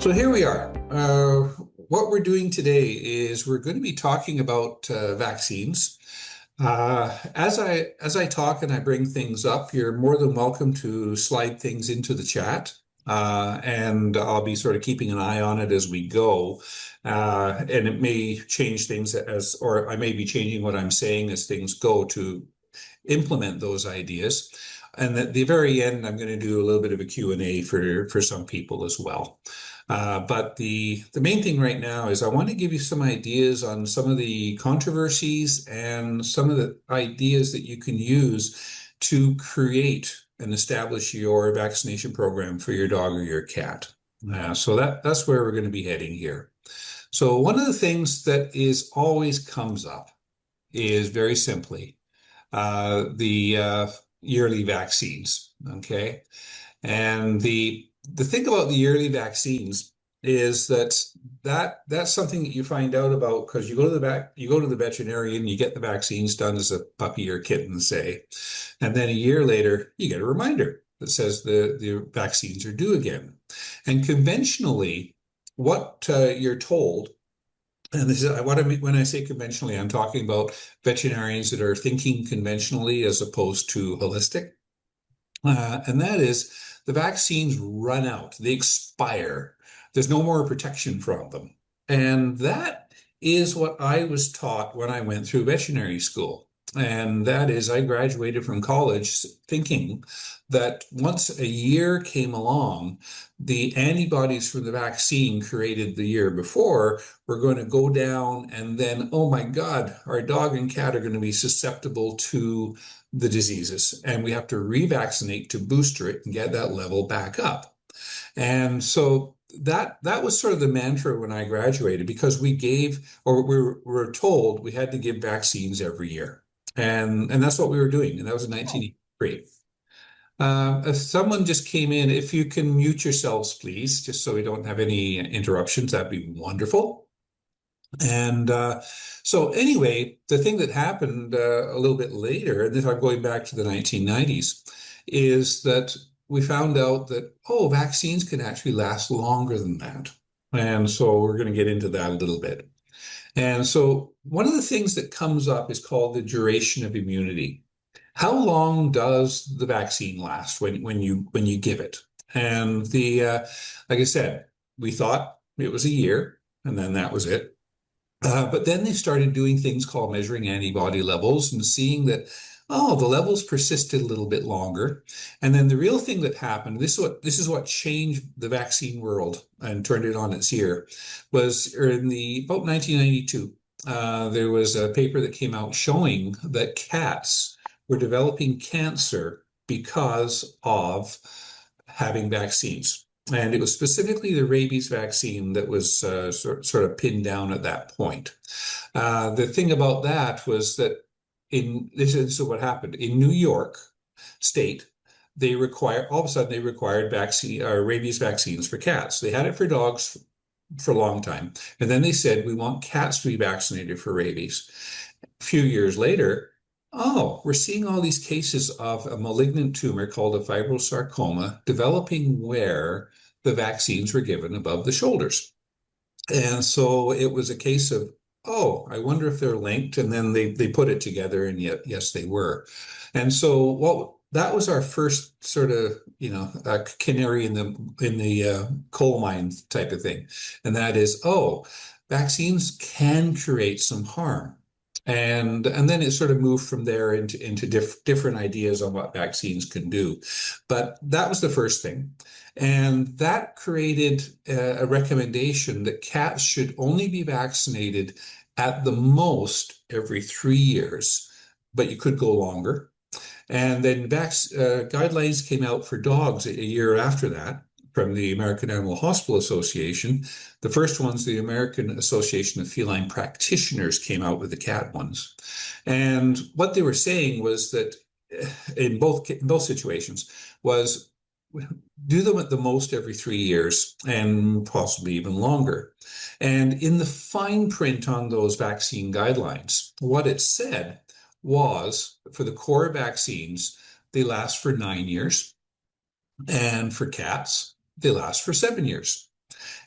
So here we are. What we're doing today is we're going to be talking about vaccines. As I talk and I bring things up, you're more than welcome to slide things into the chat, and I'll be sort of keeping an eye on it as we go. And it may change things or I may be changing what I'm saying as things go to implement those ideas. And at the very end, I'm going to do a little bit of a Q&A for some people as well. But the main thing right now is I want to give you some ideas on some of the controversies and some of the ideas that you can use to create and establish your vaccination program for your dog or your cat. So that's where we're going to be heading here. So one of the things that is always comes up is very simply the yearly vaccines. Okay, and the thing about the yearly vaccines is that's something that you find out about because you go to the veterinarian, you get the vaccines done as a puppy or kitten, say, and then a year later you get a reminder that says the vaccines are due again. And conventionally, what you're told, and this is what I mean when I say conventionally, I'm talking about veterinarians that are thinking conventionally as opposed to holistic. And that is the vaccines run out, they expire. There's no more protection from them. And that is what I was taught when I went through veterinary school. And that is, I graduated from college thinking that once a year came along, the antibodies from the vaccine created the year before were going to go down, and then, oh my God, our dog and cat are going to be susceptible to the diseases, and we have to revaccinate to booster it and get that level back up. And so that was sort of the mantra when I graduated, because we were told we had to give vaccines every year. And that's what we were doing. And that was in 1983. Someone just came in. If you can mute yourselves, please, just so we don't have any interruptions, that'd be wonderful. And so anyway, the thing that happened a little bit later, and this I'm going back to the 1990s, is that we found out that, oh, vaccines can actually last longer than that. And so we're going to get into that a little bit. And so one of the things that comes up is called the duration of immunity. How long does the vaccine last when you give it? And like I said, we thought it was a year, and then that was it. But then they started doing things called measuring antibody levels and seeing that, oh, the levels persisted a little bit longer. And then the real thing that happened, this is what changed the vaccine world and turned it on its ear, was in about 1992. There was a paper that came out showing that cats were developing cancer because of having vaccines. And it was specifically the rabies vaccine that was sort of pinned down at that point. The thing about that was that this is what happened in New York State. All of a sudden they required rabies vaccines for cats. They had it for dogs for a long time, and then they said we want cats to be vaccinated for rabies. A few years later, oh, we're seeing all these cases of a malignant tumor called a fibrosarcoma developing where the vaccines were given above the shoulders. And so it was a case of, oh, I wonder if they're linked. And then they put it together, and yet, yes, they were. And so that was our first sort of, canary in the coal mine type of thing. And that is, oh, vaccines can create some harm. And then it sort of moved from there into different ideas on what vaccines can do. But that was the first thing. And that created a recommendation that cats should only be vaccinated at the most every 3 years, but you could go longer. And then guidelines came out for dogs a year after that from the American Animal Hospital Association. The first ones, the American Association of Feline Practitioners, came out with the cat ones. And what they were saying was that in both situations was do them at the most every 3 years and possibly even longer. And in the fine print on those vaccine guidelines, what it said was for the core vaccines, they last for 9 years. And for cats, they last for 7 years.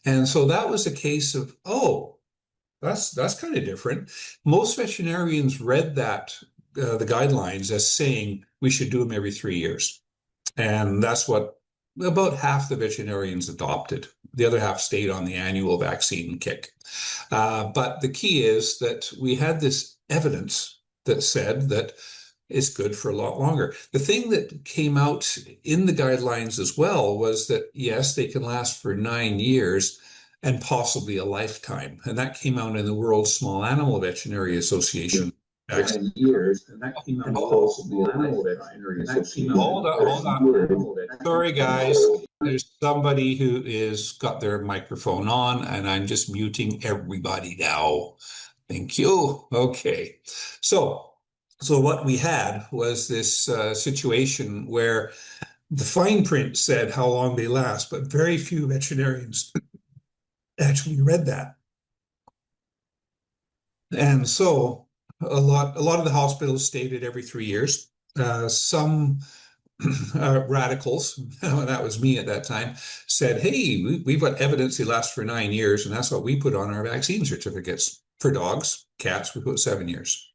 And so that was a case of, oh, that's kind of different. Most veterinarians read that the guidelines as saying we should do them every 3 years. And that's what about half the veterinarians adopted. The other half stayed on the annual vaccine kick. But the key is that we had this evidence that said that it's good for a lot longer. The thing that came out in the guidelines as well was that, yes, they can last for 9 years and possibly a lifetime. And that came out in the World Small Animal Veterinary Association. 9 years, and that came out possibly a lifetime. Hold on. Sorry, guys. There's somebody who is got their microphone on, and I'm just muting everybody now. Thank you. Okay. So what we had was this situation where the fine print said how long they last, but very few veterinarians actually read that. And so a lot of the hospitals stated every 3 years. Some radicals, that was me at that time, said, hey, we've got evidence they last for 9 years, and that's what we put on our vaccine certificates. For dogs, cats, we put 7 years.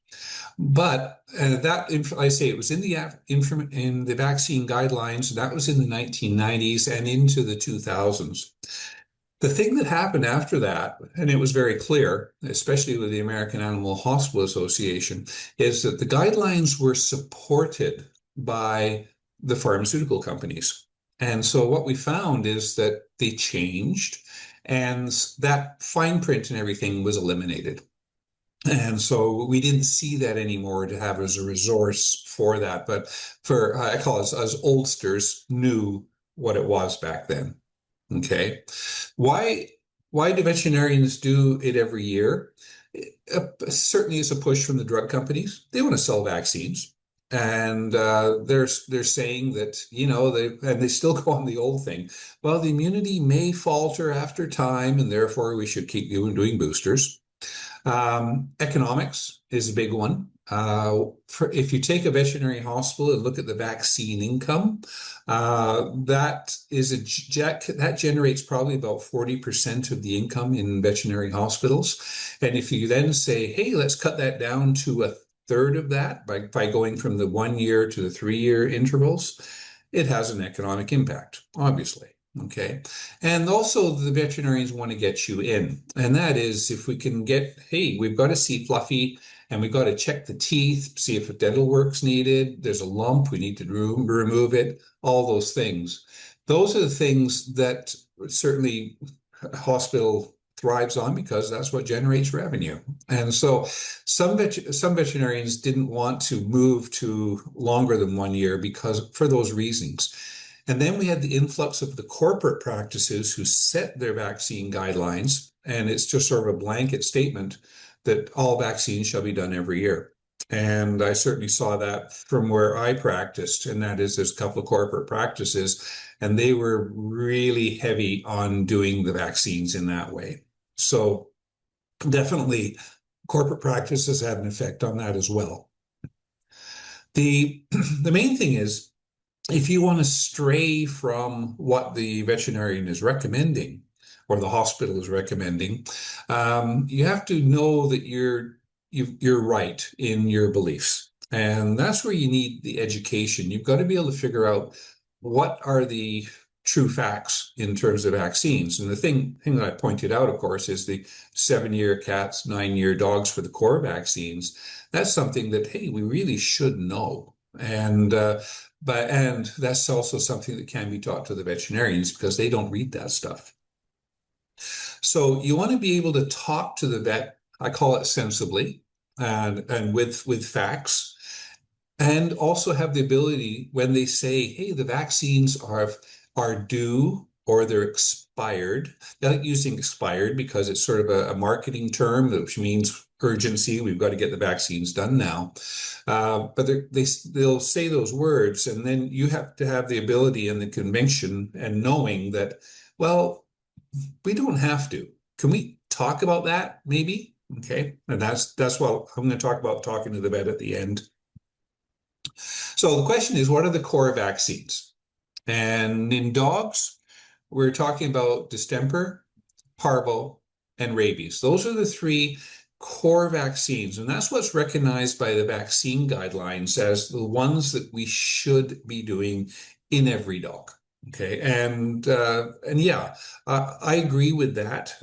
But I say it was in the vaccine guidelines. That was in the 1990s and into the 2000s. The thing that happened after that, and it was very clear, especially with the American Animal Hospital Association, is that the guidelines were supported by the pharmaceutical companies. And so what we found is that they changed, and that fine print and everything was eliminated. And so we didn't see that anymore to have as a resource for that. But I call us oldsters knew what it was back then. Okay. Why do veterinarians do it every year? Certainly it's a push from the drug companies. They want to sell vaccines. And they're saying that, they still go on the old thing. Well, the immunity may falter after time, and therefore we should keep doing boosters. Economics is a big one. If you take a veterinary hospital and look at the vaccine income, that generates probably about 40% of the income in veterinary hospitals. And if you then say, hey, let's cut that down to a third of that by going from the 1 year to the 3 year intervals, it has an economic impact, obviously. Okay. And also the veterinarians want to get you in. And that is if we can we've got to see Fluffy and we've got to check the teeth, see if dental work's needed. There's a lump, we need to remove it, all those things. Those are the things that certainly a hospital thrives on because that's what generates revenue. And so some veterinarians didn't want to move to longer than 1 year for those reasons. And then we had the influx of the corporate practices who set their vaccine guidelines, and it's just sort of a blanket statement that all vaccines shall be done every year. And I certainly saw that from where I practiced, and that is there's a couple of corporate practices, and they were really heavy on doing the vaccines in that way. So definitely corporate practices had an effect on that as well. The main thing is, if you want to stray from what the veterinarian is recommending or the hospital is recommending, you have to know that you're right in your beliefs. And that's where you need the education. You've got to be able to figure out what are the true facts in terms of vaccines. And the thing that I pointed out, of course, is the 7-year cats, 9-year dogs for the core vaccines. That's something that, hey, we really should know. And that's also something that can be taught to the veterinarians because they don't read that stuff. So you want to be able to talk to the vet, I call it sensibly, and with facts, and also have the ability when they say, hey, the vaccines are due or they're expired. They like using expired because it's sort of a marketing term, which means urgency. We've got to get the vaccines done now. But they'll say those words, and then you have to have the ability and the conviction and knowing that, well, we don't have to. Can we talk about that maybe? Okay. And that's what I'm going to talk about, talking to the vet at the end. So the question is, what are the core vaccines? And in dogs, we're talking about distemper, parvo, and rabies. Those are the three core vaccines, and that's what's recognized by the vaccine guidelines as the ones that we should be doing in every dog. Okay, and yeah, I agree with that,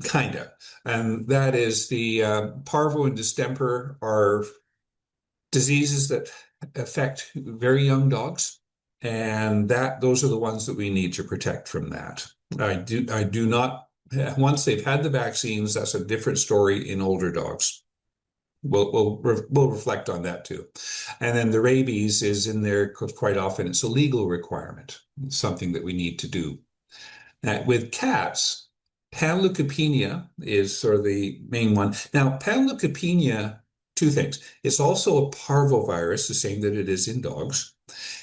kind of, and that is the parvo and distemper are diseases that affect very young dogs, and that those are the ones that we need to protect from that. I do not. Once they've had the vaccines, that's a different story in older dogs. We'll reflect on that too. And then the rabies is in there because quite often it's a legal requirement. It's something that we need to do. With cats, panleukopenia is sort of the main one. Now, panleukopenia, two things. It's also a parvovirus, the same that it is in dogs.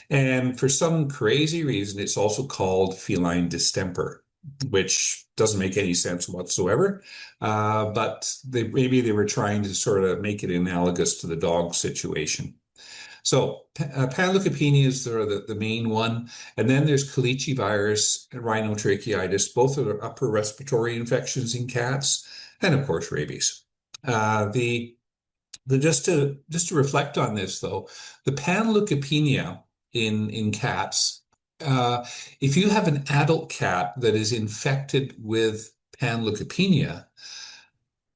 And for some crazy reason, it's also called feline distemper, which doesn't make any sense whatsoever. But maybe they were trying to sort of make it analogous to the dog situation. So panleukopenia is the main one. And then there's Kalichi virus and rhinotracheitis. Both are upper respiratory infections in cats. And of course, rabies. Just to reflect on this, though, the panleukopenia in cats, if you have an adult cat that is infected with panleukopenia,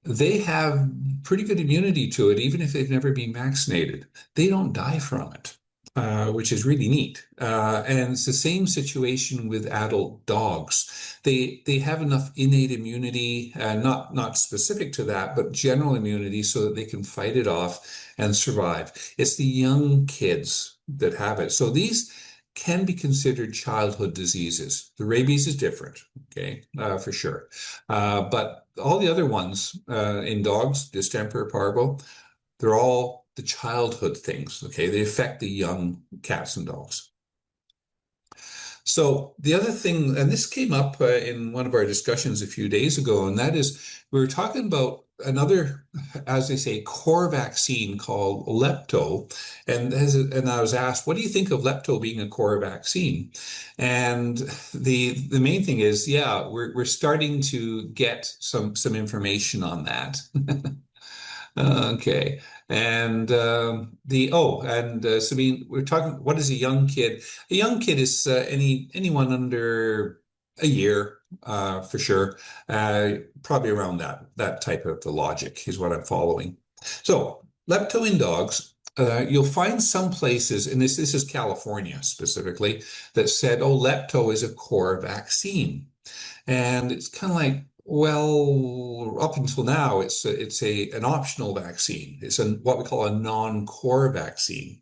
they have pretty good immunity to it, even if they've never been vaccinated. They don't die from it, which is really neat. And it's the same situation with adult dogs. They have enough innate immunity, not specific to that, but general immunity so that they can fight it off and survive. It's the young kids that have it. So these can be considered childhood diseases. The rabies is different, okay, for sure. But all the other ones in dogs, distemper, parvo, they're all the childhood things, okay? They affect the young cats and dogs. So the other thing, and this came up in one of our discussions a few days ago, and that is we were talking about another, as they say, core vaccine called lepto. And I was asked, what do you think of lepto being a core vaccine? And the main thing is, yeah, we're starting to get some information on that. Okay. And Sabine, we're talking, what is a young kid? A young kid is anyone under a year, for sure. Probably around that type of the logic is what I'm following. So lepto in dogs, you'll find some places, and this is California specifically, that said, oh, lepto is a core vaccine. And it's kind of like, well, up until now, it's an optional vaccine. It's what we call a non-core vaccine.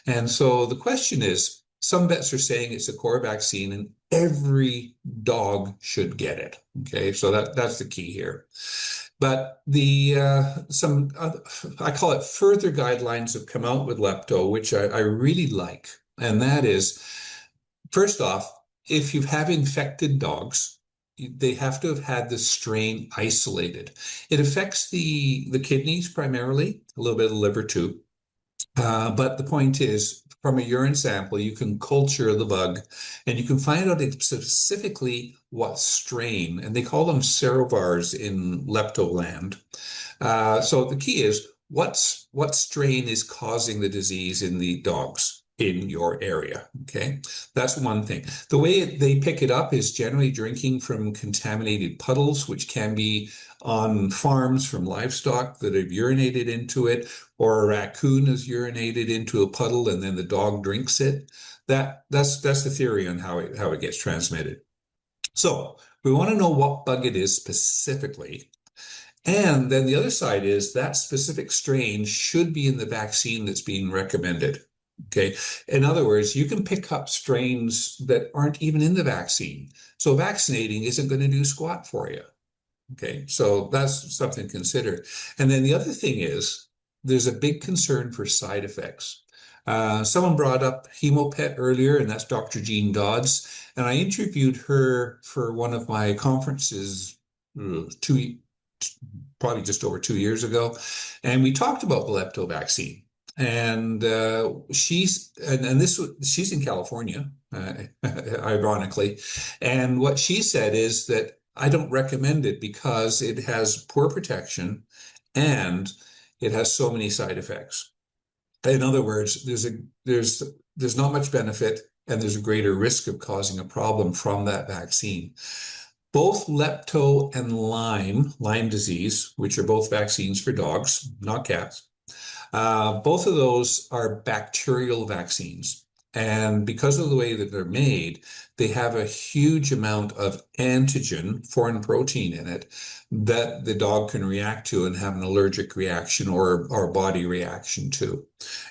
And so the question is, some vets are saying it's a core vaccine and every dog should get it. Okay, so that's the key here. But I call it further guidelines have come out with lepto, which I really like. And that is, first off, if you have infected dogs, they have to have had the strain isolated. It affects the kidneys primarily, a little bit of the liver too. But the point is, from a urine sample, you can culture the bug and you can find out specifically what strain, and they call them serovars in leptoland. So the key is what strain is causing the disease in the dogs in your area. Okay, that's one thing. The way they pick it up is generally drinking from contaminated puddles, which can be on farms from livestock that have urinated into it, or a raccoon has urinated into a puddle and then the dog drinks it. That's the theory on how it gets transmitted. So we want to know what bug it is specifically. And then the other side is that specific strain should be in the vaccine that's being recommended. Okay. In other words, you can pick up strains that aren't even in the vaccine. So vaccinating isn't going to do squat for you. Okay. So that's something to consider. And then the other thing is there's a big concern for side effects. Someone brought up Hemopet earlier, and that's Dr. Jean Dodds. And I interviewed her for one of my conferences probably just over 2 years ago. And we talked about the lepto vaccine. And she's in California, ironically. And what she said is that I don't recommend it because it has poor protection and it has so many side effects. In other words, there's not much benefit and there's a greater risk of causing a problem from that vaccine. Both lepto and Lyme disease, which are both vaccines for dogs, not cats, both of those are bacterial vaccines. And because of the way that they're made, they have a huge amount of antigen, foreign protein in it, that the dog can react to and have an allergic reaction or body reaction to.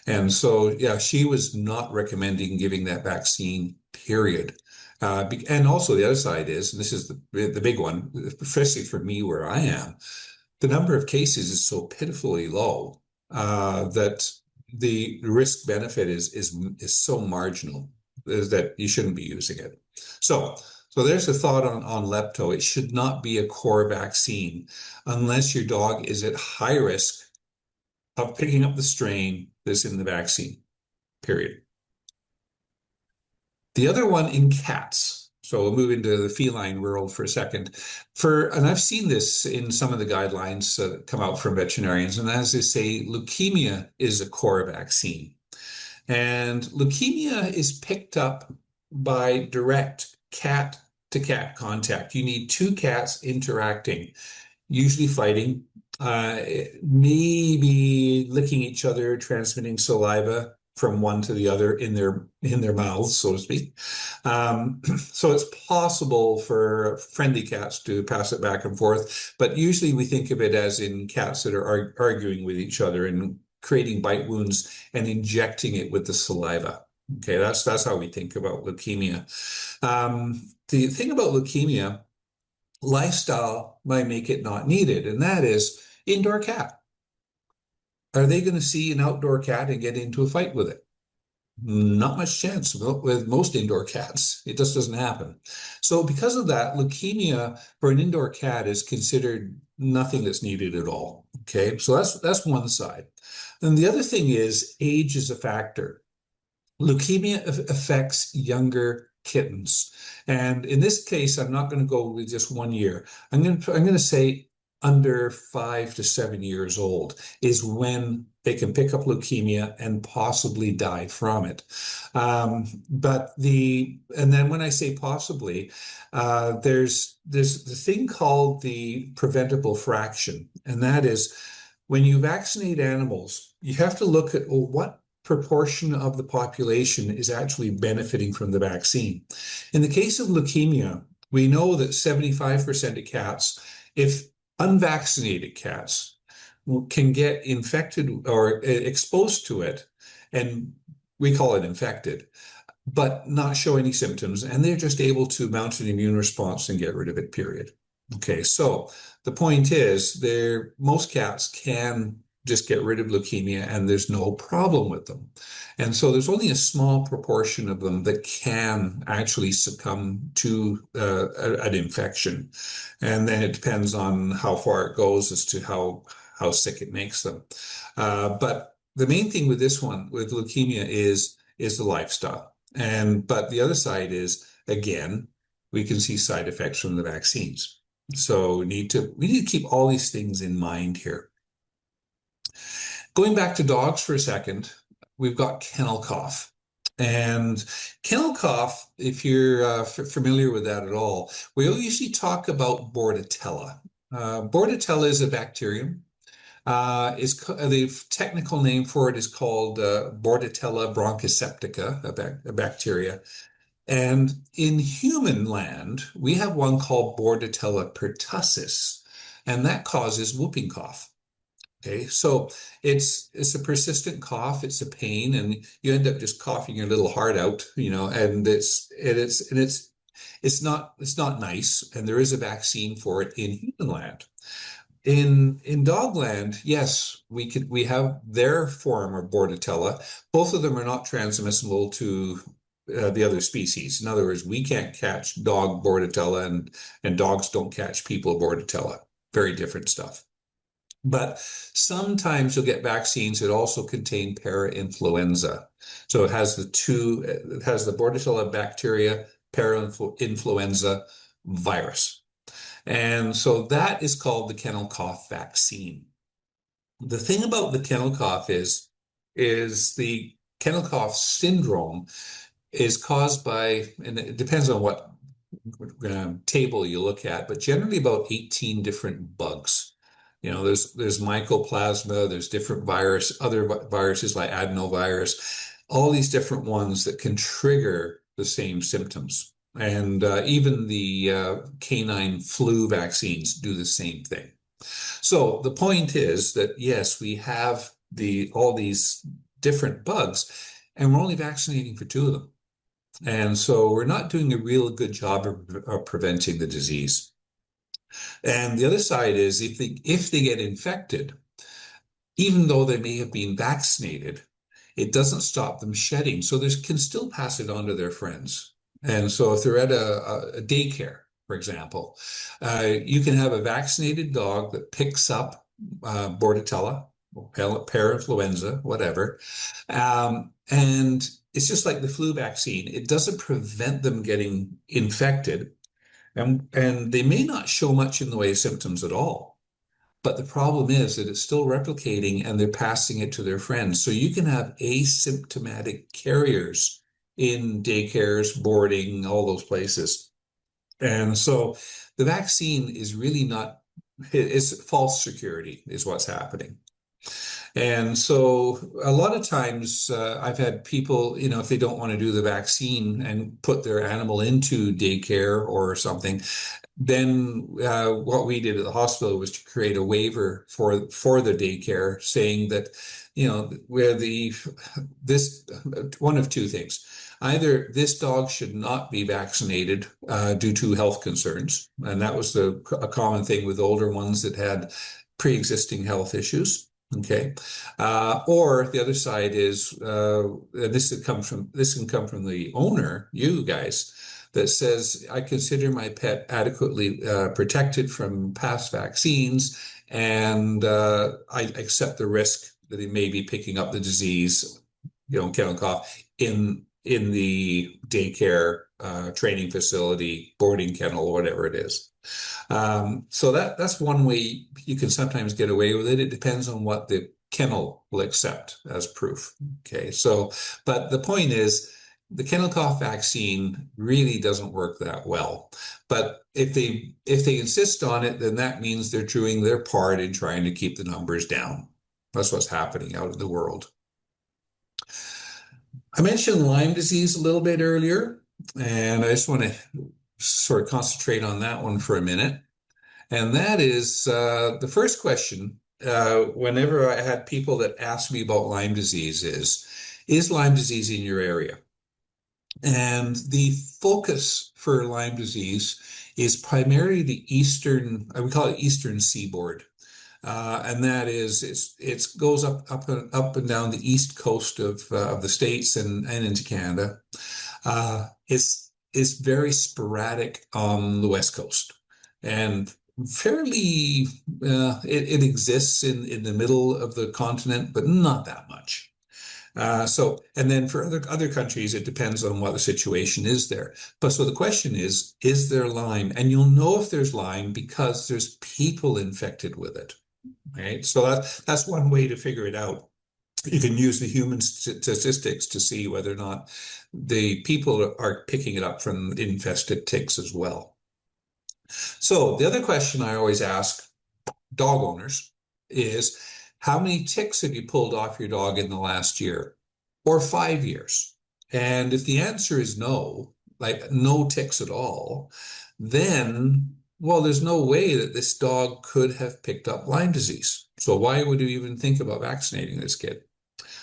And so, yeah, she was not recommending giving that vaccine, period. And also the other side is, and this is the big one, especially for me where I am, the number of cases is so pitifully low that the risk benefit is so marginal is that you shouldn't be using it. So there's the thought on lepto. It should not be a core vaccine unless your dog is at high risk of picking up the strain that's in the vaccine, period. The other one in cats. So we'll move into the feline world for a second. And I've seen this in some of the guidelines that come out from veterinarians, and as they say, leukemia is a core vaccine. And leukemia is picked up by direct cat-to-cat contact. You need two cats interacting, usually fighting, maybe licking each other, transmitting saliva from one to the other in their mouths, so to speak. So it's possible for friendly cats to pass it back and forth, but usually we think of it as in cats that are arguing with each other and creating bite wounds and injecting it with the saliva. Okay, that's how we think about leukemia. The thing about leukemia, lifestyle might make it not needed, and that is indoor cat. Are they going to see an outdoor cat and get into a fight with it? Not much chance with most indoor cats. It just doesn't happen. So because of that, leukemia for an indoor cat is considered nothing that's needed at all. Okay, so that's one side. And the other thing is age is a factor. Leukemia affects younger kittens. And in this case, I'm not going to go with just 1 year. I'm going to say under 5 to 7 years old is when they can pick up leukemia and possibly die from it. And then when I say possibly, there's the thing called the preventable fraction, and that is when you vaccinate animals, you have to look at what proportion of the population is actually benefiting from the vaccine. In the case of leukemia, we know that 75% of cats, if unvaccinated cats, can get infected or exposed to it, and we call it infected, but not show any symptoms, and they're just able to mount an immune response and get rid of it, period. Okay, so the point is most cats can just get rid of leukemia and there's no problem with them. And so there's only a small proportion of them that can actually succumb to an infection. And then it depends on how far it goes as to how sick it makes them. But the main thing with this one, with leukemia, is the lifestyle. But the other side is, again, we can see side effects from the vaccines. So we need to keep all these things in mind here. Going back to dogs for a second, we've got kennel cough. And kennel cough, if you're familiar with that at all, we usually talk about Bordetella. Bordetella is a bacterium. The technical name for it is called Bordetella bronchoseptica, a bacteria. And in human land, we have one called Bordetella pertussis, and that causes whooping cough. Okay, so it's a persistent cough, it's a pain, and you end up just coughing your little heart out, and it's not nice, and there is a vaccine for it in human land. In dog land, yes, we have their form of Bordetella. Both of them are not transmissible to the other species. In other words, we can't catch dog Bordetella, and dogs don't catch people Bordetella. Very different stuff. But sometimes you'll get vaccines that also contain para-influenza. So it has the Bordetella bacteria, para-influenza virus. And so that is called the kennel cough vaccine. The thing about the kennel cough is the kennel cough syndrome is caused by, and it depends on what table you look at, but generally about 18 different bugs. There's mycoplasma, there's different other viruses like adenovirus, all these different ones that can trigger the same symptoms. And even the canine flu vaccines do the same thing. So the point is that yes, we have all these different bugs, and we're only vaccinating for two of them. And so we're not doing a real good job of preventing the disease. And the other side is if they get infected, even though they may have been vaccinated, it doesn't stop them shedding. So they can still pass it on to their friends. And so if they're at a daycare, for example, you can have a vaccinated dog that picks up Bordetella, parainfluenza, whatever. And it's just like the flu vaccine. It doesn't prevent them getting infected. And they may not show much in the way of symptoms at all. But the problem is that it's still replicating and they're passing it to their friends. So you can have asymptomatic carriers in daycares, boarding, all those places. And so the vaccine is really not, it's false security is what's happening. And so a lot of times I've had people, if they don't want to do the vaccine and put their animal into daycare or something, then what we did at the hospital was to create a waiver for the daycare saying that, where this one of two things. Either this dog should not be vaccinated due to health concerns, and that was a common thing with older ones that had pre-existing health issues. Okay, or the other side is this can come from the owner, you guys, that says I consider my pet adequately protected from past vaccines, and I accept the risk that he may be picking up the disease, kennel cough in the daycare, training facility, boarding kennel, whatever it is. So that's one way you can sometimes get away with it. It depends on what the kennel will accept as proof. Okay, so, but the point is, the kennel cough vaccine really doesn't work that well. But if they insist on it, then that means they're doing their part in trying to keep the numbers down. That's what's happening out in the world. I mentioned Lyme disease a little bit earlier, and I just want to sort of concentrate on that one for a minute. And that is the first question whenever I had people that asked me about Lyme disease is Lyme disease in your area? And the focus for Lyme disease is primarily the we call it eastern seaboard. And that is, it goes up and down the east coast of the States and into Canada. It's very sporadic on the West Coast, and fairly it exists in the middle of the continent, but not that much. And then for other countries, it depends on what the situation is there. But so the question is there Lyme? And you'll know if there's Lyme because there's people infected with it. Right? So that's one way to figure it out. You can use the human statistics to see whether or not the people are picking it up from infested ticks as well. So the other question I always ask dog owners is, how many ticks have you pulled off your dog in the last year or 5 years? And if the answer is no, like no ticks at all, then, well, there's no way that this dog could have picked up Lyme disease. So why would you even think about vaccinating this kid?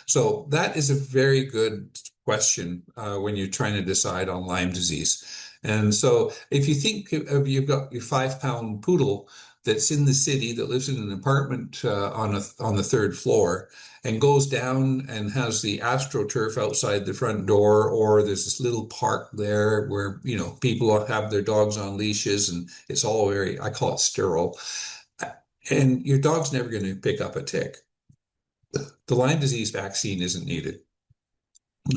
So that is a very good question when you're trying to decide on Lyme disease. And so if you think of, you've got your 5-pound poodle that's in the city that lives in an apartment on the third floor and goes down and has the AstroTurf outside the front door, or there's this little park there where, people have their dogs on leashes and it's all very, I call it sterile. and your dog's never going to pick up a tick. The Lyme disease vaccine isn't needed.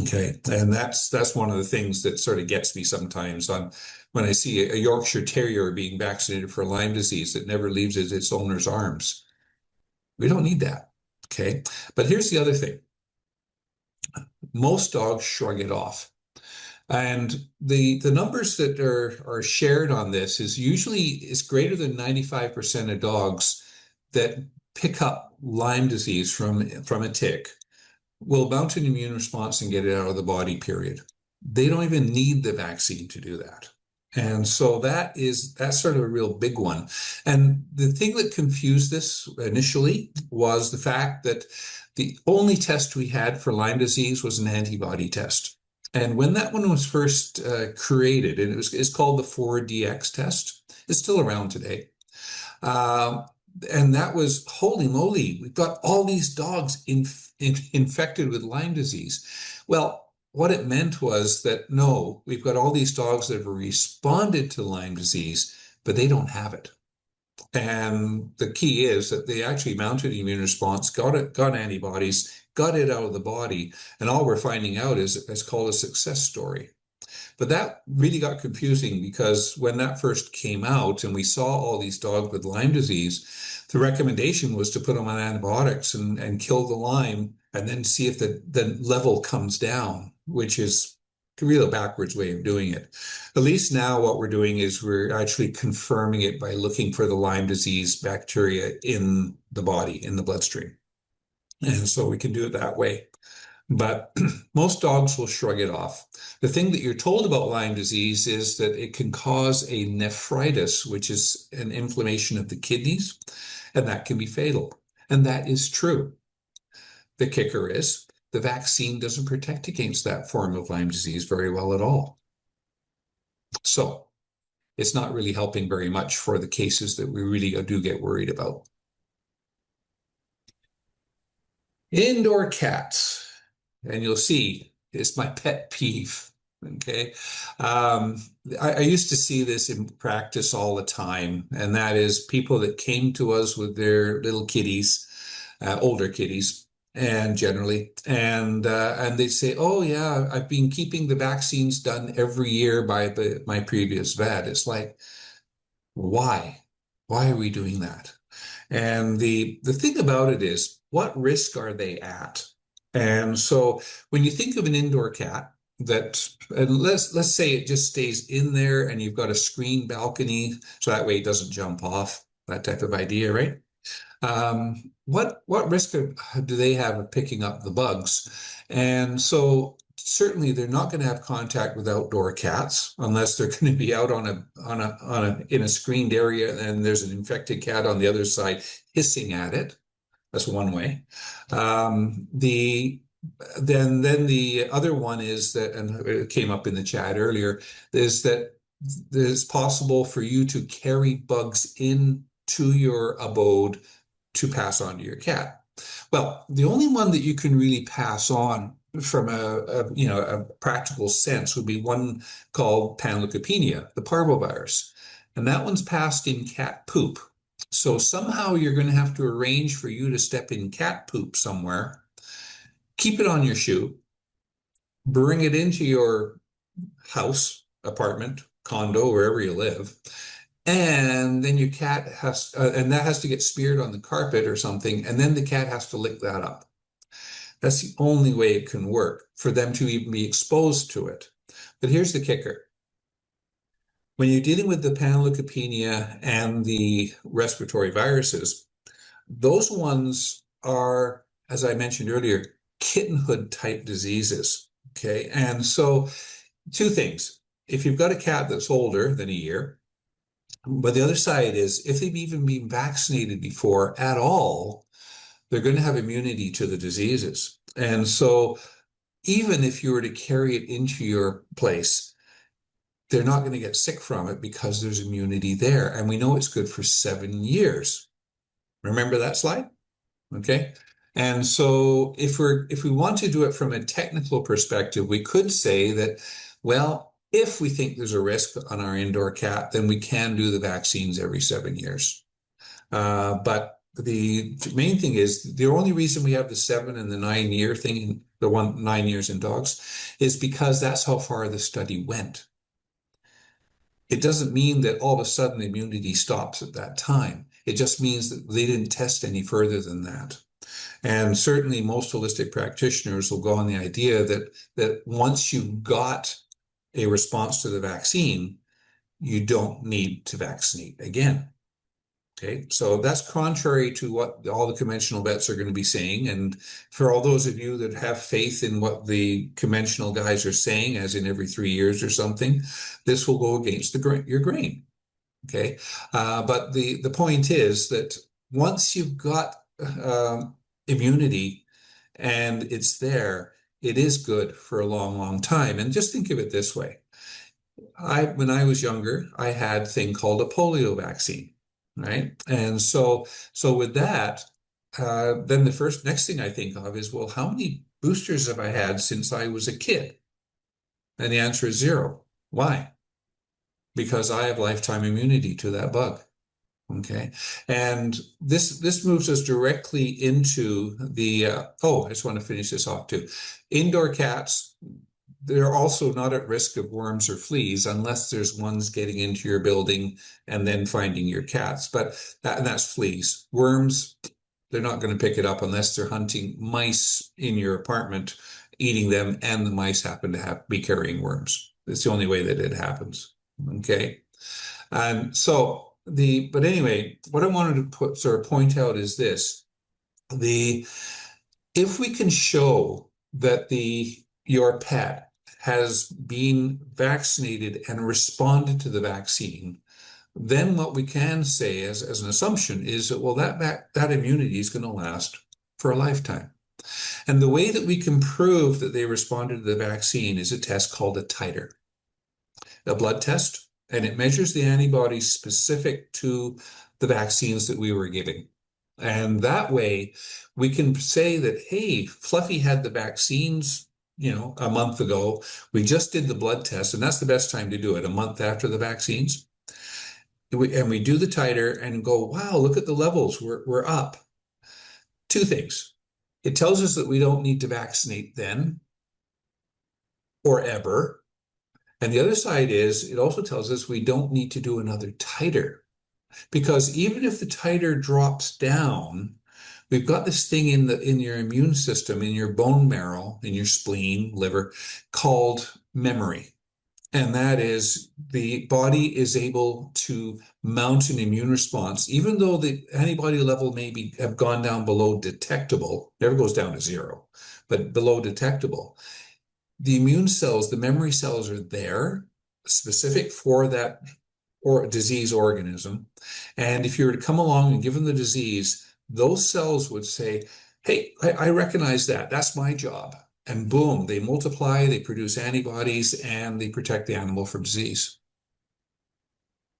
Okay, and that's one of the things that sort of gets me sometimes on when I see a Yorkshire Terrier being vaccinated for Lyme disease that never leaves its owner's arms. We don't need that. Okay, but here's the other thing. Most dogs shrug it off. And the numbers that are shared on this is usually it's greater than 95% of dogs that pick up Lyme disease from a tick will mount an immune response and get it out of the body, period. They don't even need the vaccine to do that. And so that's sort of a real big one. And the thing that confused this initially was the fact that the only test we had for Lyme disease was an antibody test. And when that one was first created, and it's called the 4DX test, it's still around today. And that was, holy moly, we've got all these dogs infected with Lyme disease. Well, what it meant was that, no, we've got all these dogs that have responded to Lyme disease, but they don't have it. And the key is that they actually mounted an immune response, got antibodies, got it out of the body, and all we're finding out is it's called a success story. But that really got confusing because when that first came out and we saw all these dogs with Lyme disease, the recommendation was to put them on antibiotics and kill the Lyme and then see if the level comes down, which is a real backwards way of doing it. At least now what we're doing is we're actually confirming it by looking for the Lyme disease bacteria in the body, in the bloodstream. And so we can do it that way. But most dogs will shrug it off. The thing that you're told about Lyme disease is that it can cause a nephritis, which is an inflammation of the kidneys, and that can be fatal. And that is true. The kicker is the vaccine doesn't protect against that form of Lyme disease very well at all. So it's not really helping very much for the cases that we really do get worried about. Indoor cats. And you'll see it's my pet peeve. Okay. I used to see this in practice all the time, and that is people that came to us with their little kitties, older kitties, and generally, and they say, "Oh yeah, I've been keeping the vaccines done every year by my previous vet." It's like, why? Why are we doing that? And the thing about it is, what risk are they at? And so when you think of an indoor cat that, let's say it just stays in there and you've got a screen balcony, so that way it doesn't jump off, that type of idea, right? What risk do they have of picking up the bugs? And so certainly they're not going to have contact with outdoor cats unless they're going to be out in a screened area and there's an infected cat on the other side hissing at it. That's one way. Then the other one is that, and it came up in the chat earlier, is that it's possible for you to carry bugs into your abode to pass on to your cat. Well, the only one that you can really pass on from a practical sense would be one called panleukopenia, the parvovirus, and that one's passed in cat poop. So somehow you're going to have to arrange for you to step in cat poop somewhere, keep it on your shoe, bring it into your house, apartment, condo, wherever you live, and then your cat and that has to get smeared on the carpet or something, and then the cat has to lick that up. That's the only way it can work for them to even be exposed to it. But here's the kicker. When you're dealing with the panleukopenia and the respiratory viruses, those ones are, as I mentioned earlier, kittenhood type diseases. Okay. And so two things. If you've got a cat that's older than a year, but the other side is if they've even been vaccinated before at all, they're going to have immunity to the diseases. And so even if you were to carry it into your place, they're not going to get sick from it because there's immunity there. And we know it's good for 7 years. Remember that slide? Okay. And so if we want to do it from a technical perspective, we could say that, well, if we think there's a risk on our indoor cat, then we can do the vaccines every 7 years. But the main thing is the only reason we have the 7 and the 9 year thing, the 9 years in dogs, is because that's how far the study went. It doesn't mean that all of a sudden immunity stops at that time. It just means that they didn't test any further than that. And certainly most holistic practitioners will go on the idea that once you've got a response to the vaccine, you don't need to vaccinate again. Okay, so that's contrary to what all the conventional vets are going to be saying. And for all those of you that have faith in what the conventional guys are saying, as in every 3 years or something, this will go against your grain. Okay, but the point is that once you've got immunity and it's there, it is good for a long, long time. And just think of it this way. When I was younger, I had a thing called a polio vaccine, right? And so with that, then the next thing I think of is, well, how many boosters have I had since I was a kid? And the answer is 0. Why? Because I have lifetime immunity to that bug. Okay, and this moves us directly into the I just want to finish this off too. Indoor cats, they're also not at risk of worms or fleas unless there's ones getting into your building and then finding your cats. But that's fleas. Worms, they're not going to pick it up unless they're hunting mice in your apartment, eating them, and the mice happen to be carrying worms. It's the only way that it happens. Okay, and but anyway, what I wanted to point out is this: if we can show that your pet has been vaccinated and responded to the vaccine, then what we can say as an assumption is that, well, that immunity is going to last for a lifetime. And the way that we can prove that they responded to the vaccine is a test called a titer, a blood test, and it measures the antibodies specific to the vaccines that we were giving. And that way we can say that, hey, Fluffy had the vaccines, a month ago. We just did the blood test, and that's the best time to do it, a month after the vaccines. And we do the titer and go, wow, look at the levels, we're up. 2 things. It tells us that we don't need to vaccinate then or ever. And the other side is, it also tells us we don't need to do another titer, because even if the titer drops down, we've got this thing in your immune system, in your bone marrow, in your spleen, liver, called memory. And that is, the body is able to mount an immune response, even though the antibody level may have gone down below detectable, never goes down to 0, but below detectable. The immune cells, the memory cells are there, specific for that disease organism. And if you were to come along and give them the disease, those cells would say, hey, I recognize that. That's my job. And boom, they multiply, they produce antibodies, and they protect the animal from disease.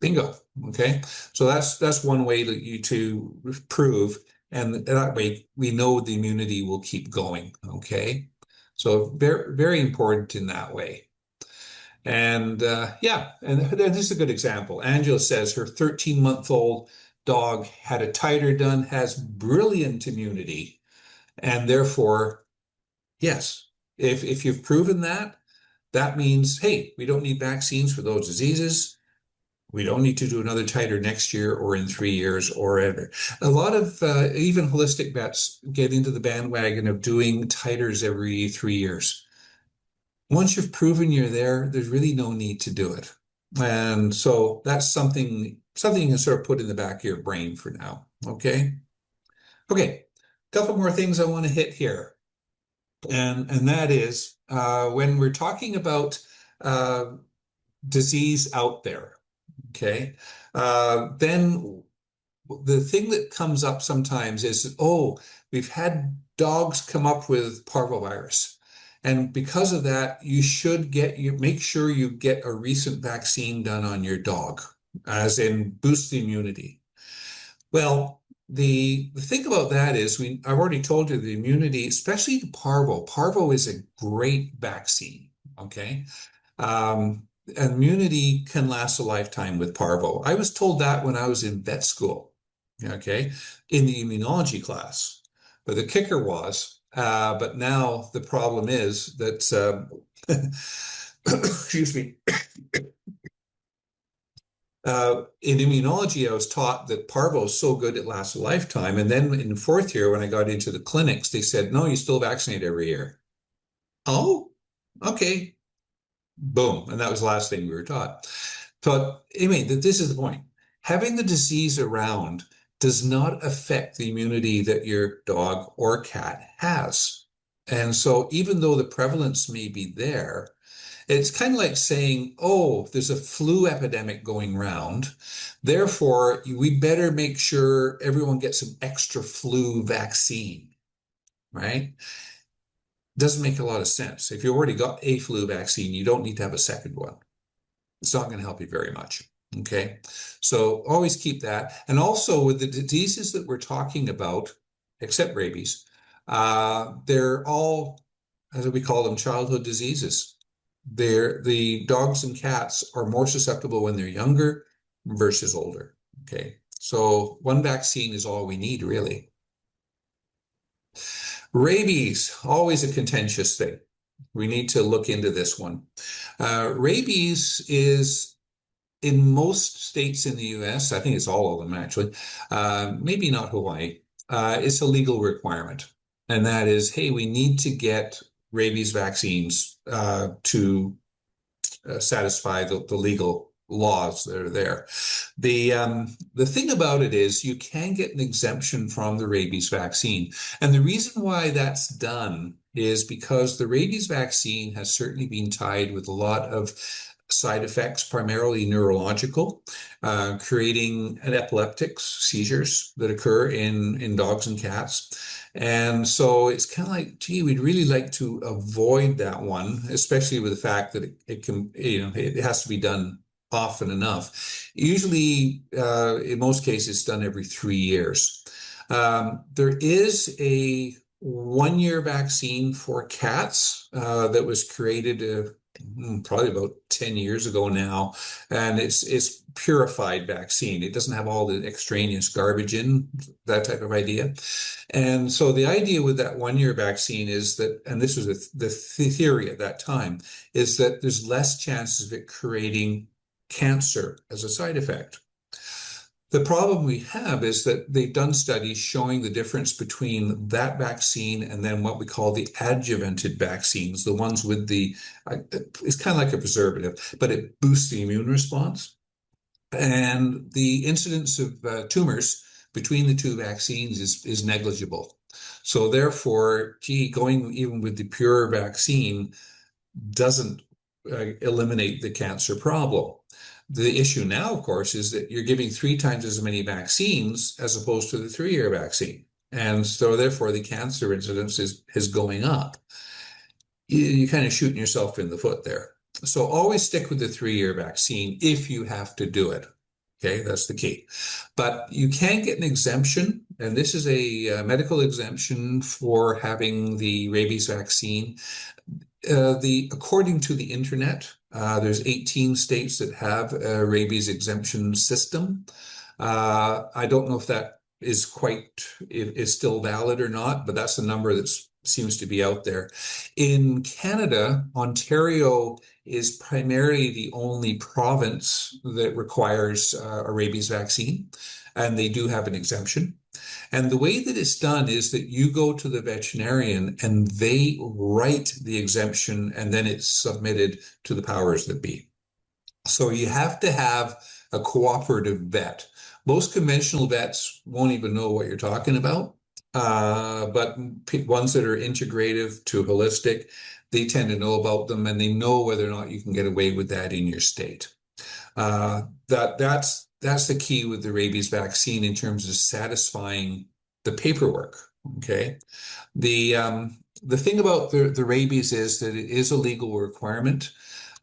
Bingo. Okay. So that's one way to prove. And that way we know the immunity will keep going. Okay. So very, very important in that way. And yeah, and this is a good example. Angela says her 13-month-old dog had a titer done, has brilliant immunity, and therefore, yes, if you've proven that, that means, hey, we don't need vaccines for those diseases. We don't need to do another titer next year or in 3 years or ever. A lot of even holistic vets get into the bandwagon of doing titers every 3 years. Once you've proven you're there, there's really no need to do it. And so that's something you can sort of put in the back of your brain for now. Okay. Okay. A couple more things I want to hit here. And that is when we're talking about disease out there, okay, then the thing that comes up sometimes is, oh, we've had dogs come up with parvovirus. And because of that, you make sure you get a recent vaccine done on your dog, as in boost the immunity. Well, the thing about that is, I've already told you the immunity, especially to parvo. Parvo is a great vaccine. Okay, immunity can last a lifetime with parvo. I was told that when I was in vet school. okay, in the immunology class. But the kicker was, but now the problem is that, excuse me, in immunology, I was taught that parvo is so good it lasts a lifetime. And then in fourth year, when I got into the clinics, they said, no, you still vaccinate every year. Oh, okay. Boom. And that was the last thing we were taught. But anyway, this is the point. Having the disease around does not affect the immunity that your dog or cat has. And so even though the prevalence may be there, it's kind of like saying, oh, there's a flu epidemic going around. Therefore, we better make sure everyone gets an extra flu vaccine, right? Doesn't make a lot of sense. If you already got a flu vaccine, you don't need to have a second one. It's not going to help you very much. Okay. So always keep that. And also with the diseases that we're talking about, except rabies, they're all, as we call them, childhood diseases. The dogs and cats are more susceptible when they're younger versus older. Okay. So one vaccine is all we need, really. Rabies, always a contentious thing. We need to look into this one. Rabies is in most states in the US, I think it's all of them actually, maybe not Hawaii, it's a legal requirement. And that is, hey, we need to get rabies vaccines to satisfy the legal laws that are there. The thing about it is you can get an exemption from the rabies vaccine. And the reason why that's done is because the rabies vaccine has certainly been tied with a lot of side effects, primarily neurological, creating epileptics, seizures that occur in dogs and cats. And so it's kind of like, gee, we'd really like to avoid that one, especially with the fact that it can, it has to be done often enough. Usually, in most cases, it's done every 3 years. There is a 1 year vaccine for cats that was created probably about 10 years ago now, and it's purified vaccine. It doesn't have all the extraneous garbage in, that type of idea. And so the idea with that 1 year vaccine is that, and this was the theory at that time, is that there's less chances of it creating cancer as a side effect. The problem we have is that they've done studies showing the difference between that vaccine and then what we call the adjuvanted vaccines, the ones with it's kind of like a preservative, but it boosts the immune response. And the incidence of tumors between the two vaccines is negligible. So therefore, going even with the pure vaccine doesn't eliminate the cancer problem. The issue now, of course, is that you're giving 3 times as many vaccines as opposed to the 3 year vaccine. And so therefore the cancer incidence is going up. You're kind of shooting yourself in the foot there. So always stick with the 3 year vaccine if you have to do it. Okay, that's the key. But you can get an exemption, and this is a medical exemption for having the rabies vaccine. According to the internet, there's 18 states that have a rabies exemption system. I don't know if that is still valid or not, but that's the number that seems to be out there. In Canada, Ontario is primarily the only province that requires a rabies vaccine, and they do have an exemption. And the way that it's done is that you go to the veterinarian and they write the exemption and then it's submitted to the powers that be. So you have to have a cooperative vet. Most conventional vets won't even know what you're talking about, but ones that are integrative to holistic, they tend to know about them and they know whether or not you can get away with that in your state. That's the key with the rabies vaccine in terms of satisfying the paperwork. Okay. The thing about the rabies is that it is a legal requirement.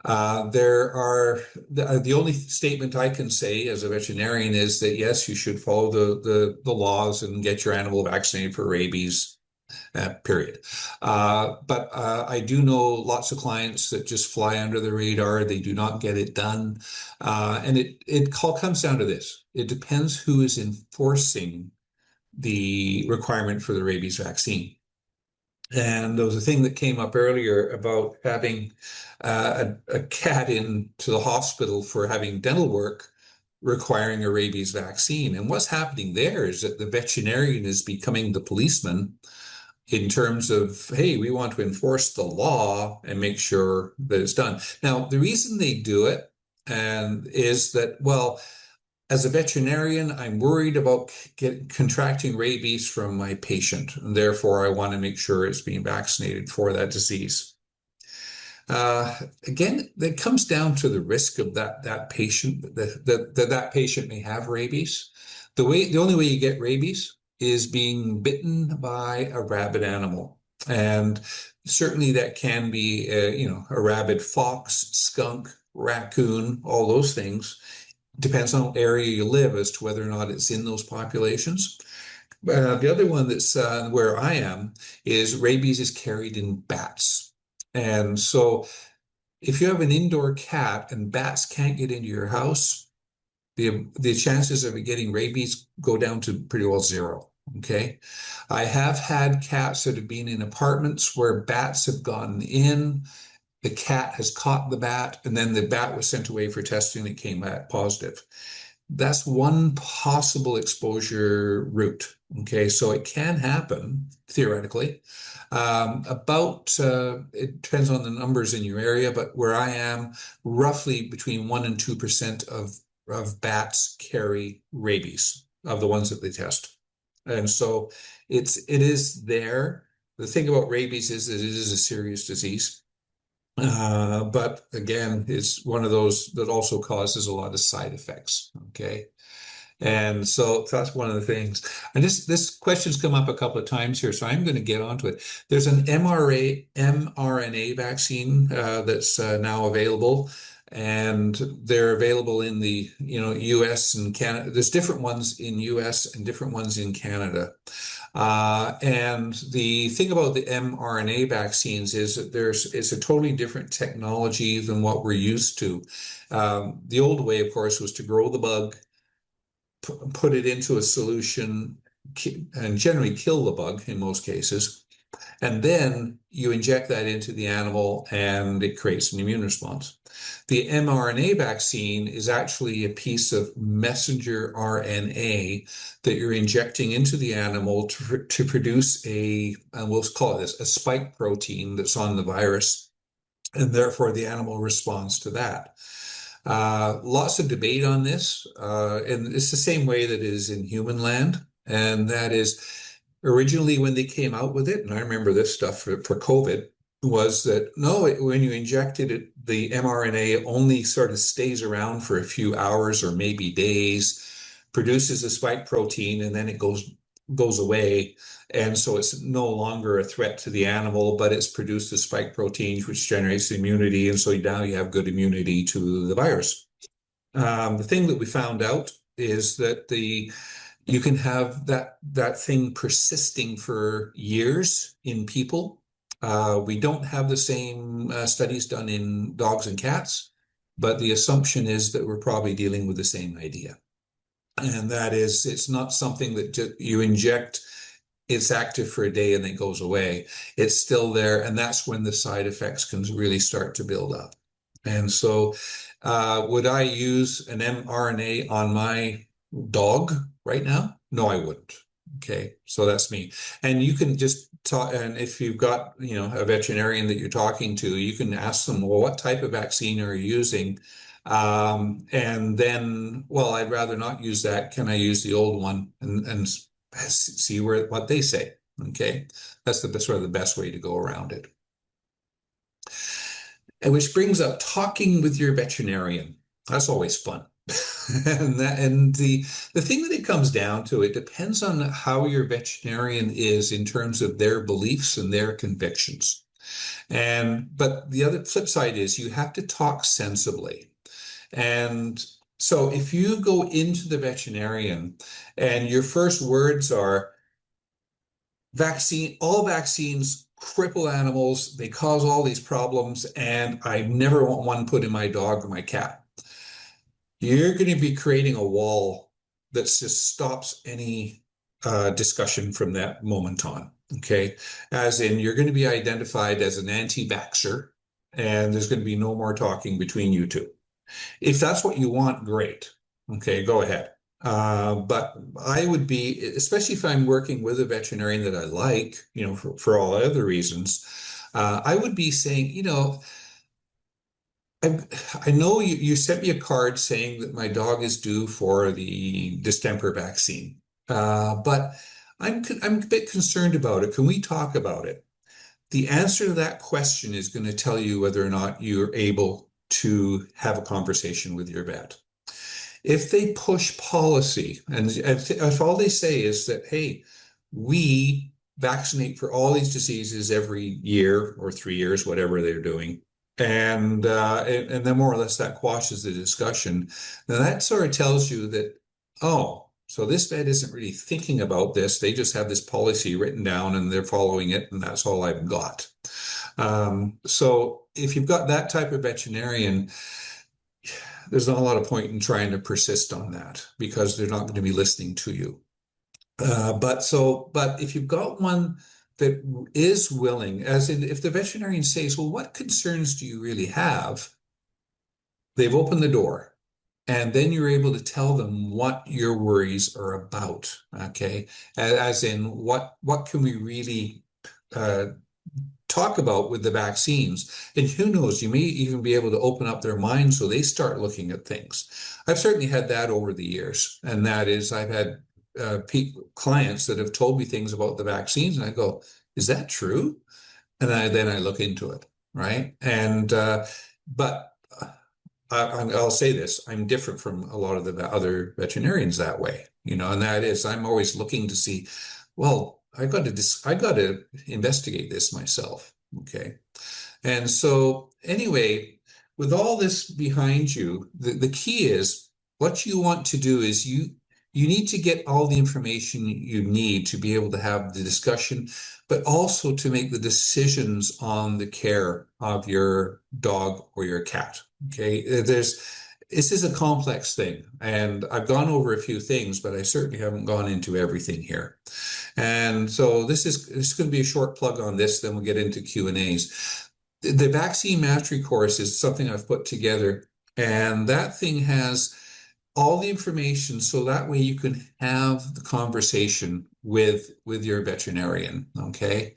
The only statement I can say as a veterinarian is that yes, you should follow the laws and get your animal vaccinated for rabies period. But I do know lots of clients that just fly under the radar. They do not get it done. And it all comes down to this. It depends who is enforcing the requirement for the rabies vaccine. And there was a thing that came up earlier about having a cat into the hospital for having dental work requiring a rabies vaccine. And what's happening there is that the veterinarian is becoming the policeman in terms of, hey, we want to enforce the law and make sure that it's done. Now, the reason they do it and is that, well, as a veterinarian, I'm worried about contracting rabies from my patient, and therefore I want to make sure it's being vaccinated for that disease. Again, it comes down to the risk of that patient that patient may have rabies. The only way you get rabies is being bitten by a rabid animal, and certainly that can be a rabid fox, skunk, raccoon, all those things. Depends on what area you live as to whether or not it's in those populations. The other one that's where I am is rabies is carried in bats. And so if you have an indoor cat and bats can't get into your house, the chances of it getting rabies go down to pretty well zero. Okay. I have had cats that have been in apartments where bats have gotten in. The cat has caught the bat, and then the bat was sent away for testing and it came back positive. That's one possible exposure route. Okay, so it can happen theoretically. It depends on the numbers in your area, but where I am, roughly between 1% and 2% of bats carry rabies of the ones that they test. And so it is there. The thing about rabies is that it is a serious disease. But again, it's one of those that also causes a lot of side effects. Okay. And so that's one of the things. And this question's come up a couple of times here, so I'm going to get onto it. There's an mRNA vaccine that's now available, and they're available in the U.S. and Canada. There's different ones in U.S. and different ones in Canada. And the thing about the mRNA vaccines is that it's a totally different technology than what we're used to. The old way, of course, was to grow the bug, put it into a solution, and generally kill the bug in most cases. And then you inject that into the animal and it creates an immune response. The mRNA vaccine is actually a piece of messenger RNA that you're injecting into the animal to produce we'll call it this, a spike protein that's on the virus, and therefore the animal responds to that. Lots of debate on this, and it's the same way that it is in human land, and that is originally when they came out with it, and I remember this stuff for COVID, was that no, when you injected it, the mRNA only sort of stays around for a few hours or maybe days, produces a spike protein, and then it goes away. And so it's no longer a threat to the animal, but it's produced the spike protein, which generates immunity. And so now you have good immunity to the virus. The thing that we found out is that you can have that thing persisting for years in people. We don't have the same studies done in dogs and cats, but the assumption is that we're probably dealing with the same idea. And that is, it's not something that you inject, it's active for a day and then goes away. It's still there, and that's when the side effects can really start to build up. And so would I use an mRNA on my dog right now? No, I wouldn't. Okay, so that's me. And you can just talk, and if you've got, a veterinarian that you're talking to, you can ask them, well, what type of vaccine are you using? And then, well, I'd rather not use that. Can I use the old one and see what they say? Okay, that's sort of the best way to go around it. And which brings up talking with your veterinarian. That's always fun. And the thing that it comes down to, it depends on how your veterinarian is in terms of their beliefs and their convictions. But the other flip side is you have to talk sensibly. And so if you go into the veterinarian and your first words are, all vaccines cripple animals. They cause all these problems, and I never want one put in my dog or my cat. You're going to be creating a wall that just stops any discussion from that moment on. Okay. As in, you're going to be identified as an anti-vaxxer, and there's going to be no more talking between you two. If that's what you want, great. Okay, go ahead. But I would be, especially if I'm working with a veterinarian that I like, for all other reasons, I would be saying, I know you sent me a card saying that my dog is due for the distemper vaccine, but I'm a bit concerned about it. Can we talk about it? The answer to that question is going to tell you whether or not you're able to have a conversation with your vet. If they push policy, and if all they say is that, hey, we vaccinate for all these diseases every year or 3 years, whatever they're doing, and then more or less that quashes the discussion, then that sort of tells you that, oh, so this vet isn't really thinking about this. They just have this policy written down and they're following it, and that's all I've got. So if you've got that type of veterinarian, there's not a lot of point in trying to persist on that because they're not going to be listening to you. But if you've got one that is willing, as in if the veterinarian says, well, what concerns do you really have? They've opened the door. And then you're able to tell them what your worries are about. Okay. As in what can we really talk about with the vaccines? And who knows, you may even be able to open up their minds so they start looking at things. I've certainly had that over the years. And that is, I've had clients that have told me things about the vaccines, and I go, is that true? And then I look into it, right? And but I'll say this, I'm different from a lot of the other veterinarians that way, and that is, I'm always looking to see, well, I got to investigate this myself. Okay. And so anyway, with all this behind you, the key is what you want to do is you need to get all the information you need to be able to have the discussion, but also to make the decisions on the care of your dog or your cat. Okay. This is a complex thing, and I've gone over a few things, but I certainly haven't gone into everything here. And so this is going to be a short plug on this, then we'll get into Q&As. The Vaccine Mastery course is something I've put together, and that thing has all the information so that way you can have the conversation with your veterinarian, okay?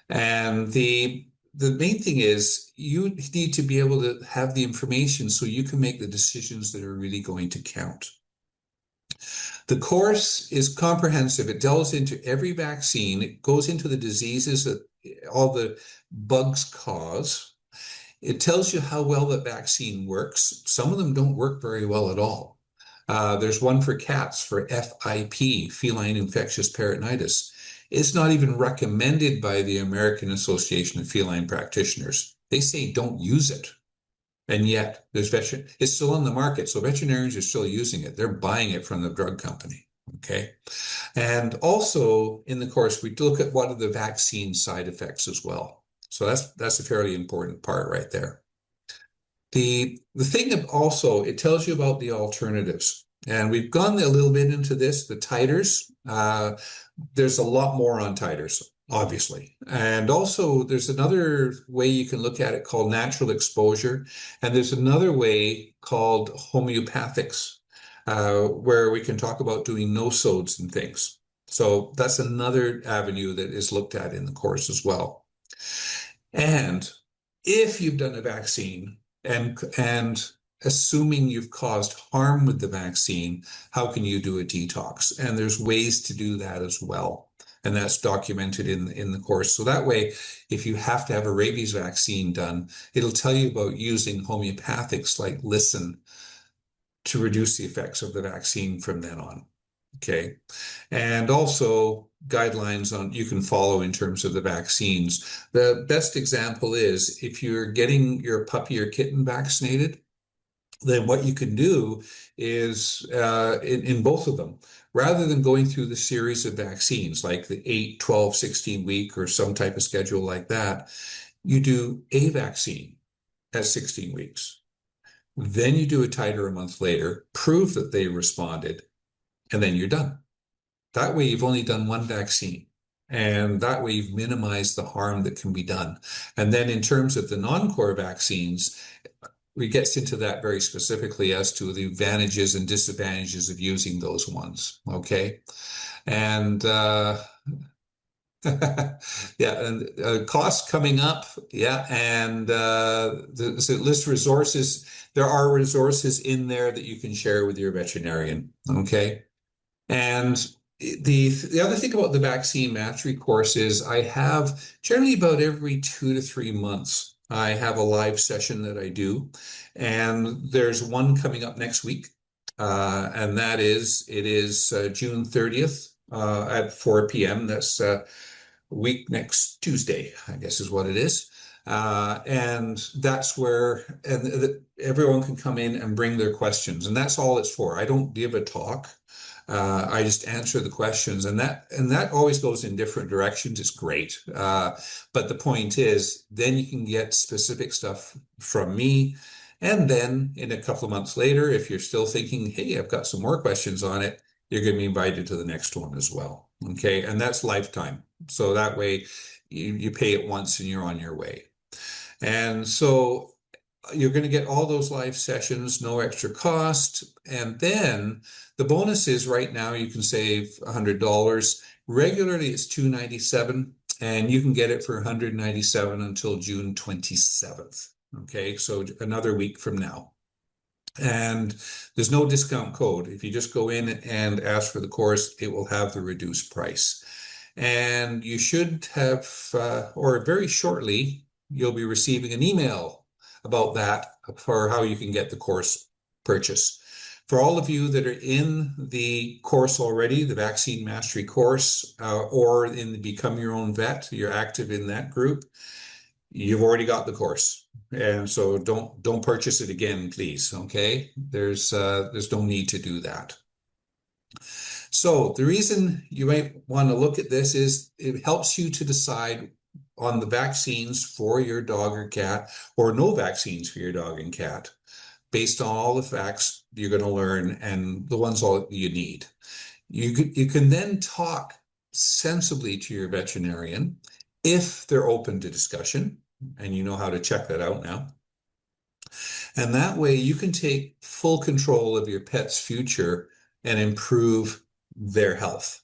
And the main thing is you need to be able to have the information so you can make the decisions that are really going to count. The course is comprehensive. It delves into every vaccine. It goes into the diseases that all the bugs cause. It tells you how well that vaccine works. Some of them don't work very well at all. There's one for cats for FIP, feline infectious peritonitis. It's not even recommended by the American Association of Feline Practitioners. They say don't use it. And yet it's still on the market. So veterinarians are still using it. They're buying it from the drug company. Okay. And also in the course, we look at what are the vaccine side effects as well. So that's a fairly important part right there. The thing that also, it tells you about the alternatives. And we've gone a little bit into this, the titers. There's a lot more on titers, obviously. And also there's another way you can look at it called natural exposure. And there's another way called homeopathics, where we can talk about doing no-sodes and things. So that's another avenue that is looked at in the course as well. And if you've done a vaccine and assuming you've caused harm with the vaccine, how can you do a detox? And there's ways to do that as well. And that's documented in the course. So that way, if you have to have a rabies vaccine done, it'll tell you about using homeopathics like Listen to reduce the effects of the vaccine from then on. Okay. And also guidelines on you can follow in terms of the vaccines. The best example is if you're getting your puppy or kitten vaccinated, then what you can do is in both of them, rather than going through the series of vaccines like the 8, 12, 16 week or some type of schedule like that, you do a vaccine at 16 weeks. Then you do a titer a month later, prove that they responded, and then you're done. That way, you've only done one vaccine. And that way, you've minimized the harm that can be done. And then, in terms of the non-core vaccines, it gets into that very specifically as to the advantages and disadvantages of using those ones. Okay. And yeah, and costs coming up. Yeah, and the list of resources. There are resources in there that you can share with your veterinarian. Okay, and the other thing about the vaccine mastery course is I have generally about every 2 to 3 months. I have a live session that I do, and there's one coming up next week, and that is it is June 30th at 4 p.m. That's week next Tuesday, I guess is what it is. And that's where everyone can come in and bring their questions, and that's all it's for. I don't give a talk. I just answer the questions, and that always goes in different directions. It's great, but the point is, then you can get specific stuff from me, and then in a couple of months later, if you're still thinking, "Hey, I've got some more questions on it," you're going to be invited to the next one as well. Okay, and that's lifetime. So that way, you pay it once and you're on your way. And so you're going to get all those live sessions, no extra cost. And then the bonus is right now you can save $100. Regularly, it's $297, and you can get it for $197 until June 27th. Okay, so another week from now. And there's no discount code. If you just go in and ask for the course, it will have the reduced price. And you should have, or very shortly, you'll be receiving an email about that for how you can get the course purchased. For all of you that are in the course already, the Vaccine Mastery course, or in the Become Your Own Vet, you're active in that group, you've already got the course. And so don't purchase it again, please. Okay, there's no need to do that. So the reason you might want to look at this is it helps you to decide on the vaccines for your dog or cat, or no vaccines for your dog and cat, based on all the facts you're going to learn and the ones all you need. You can then talk sensibly to your veterinarian if they're open to discussion, and you know how to check that out now. And that way you can take full control of your pet's future and improve their health.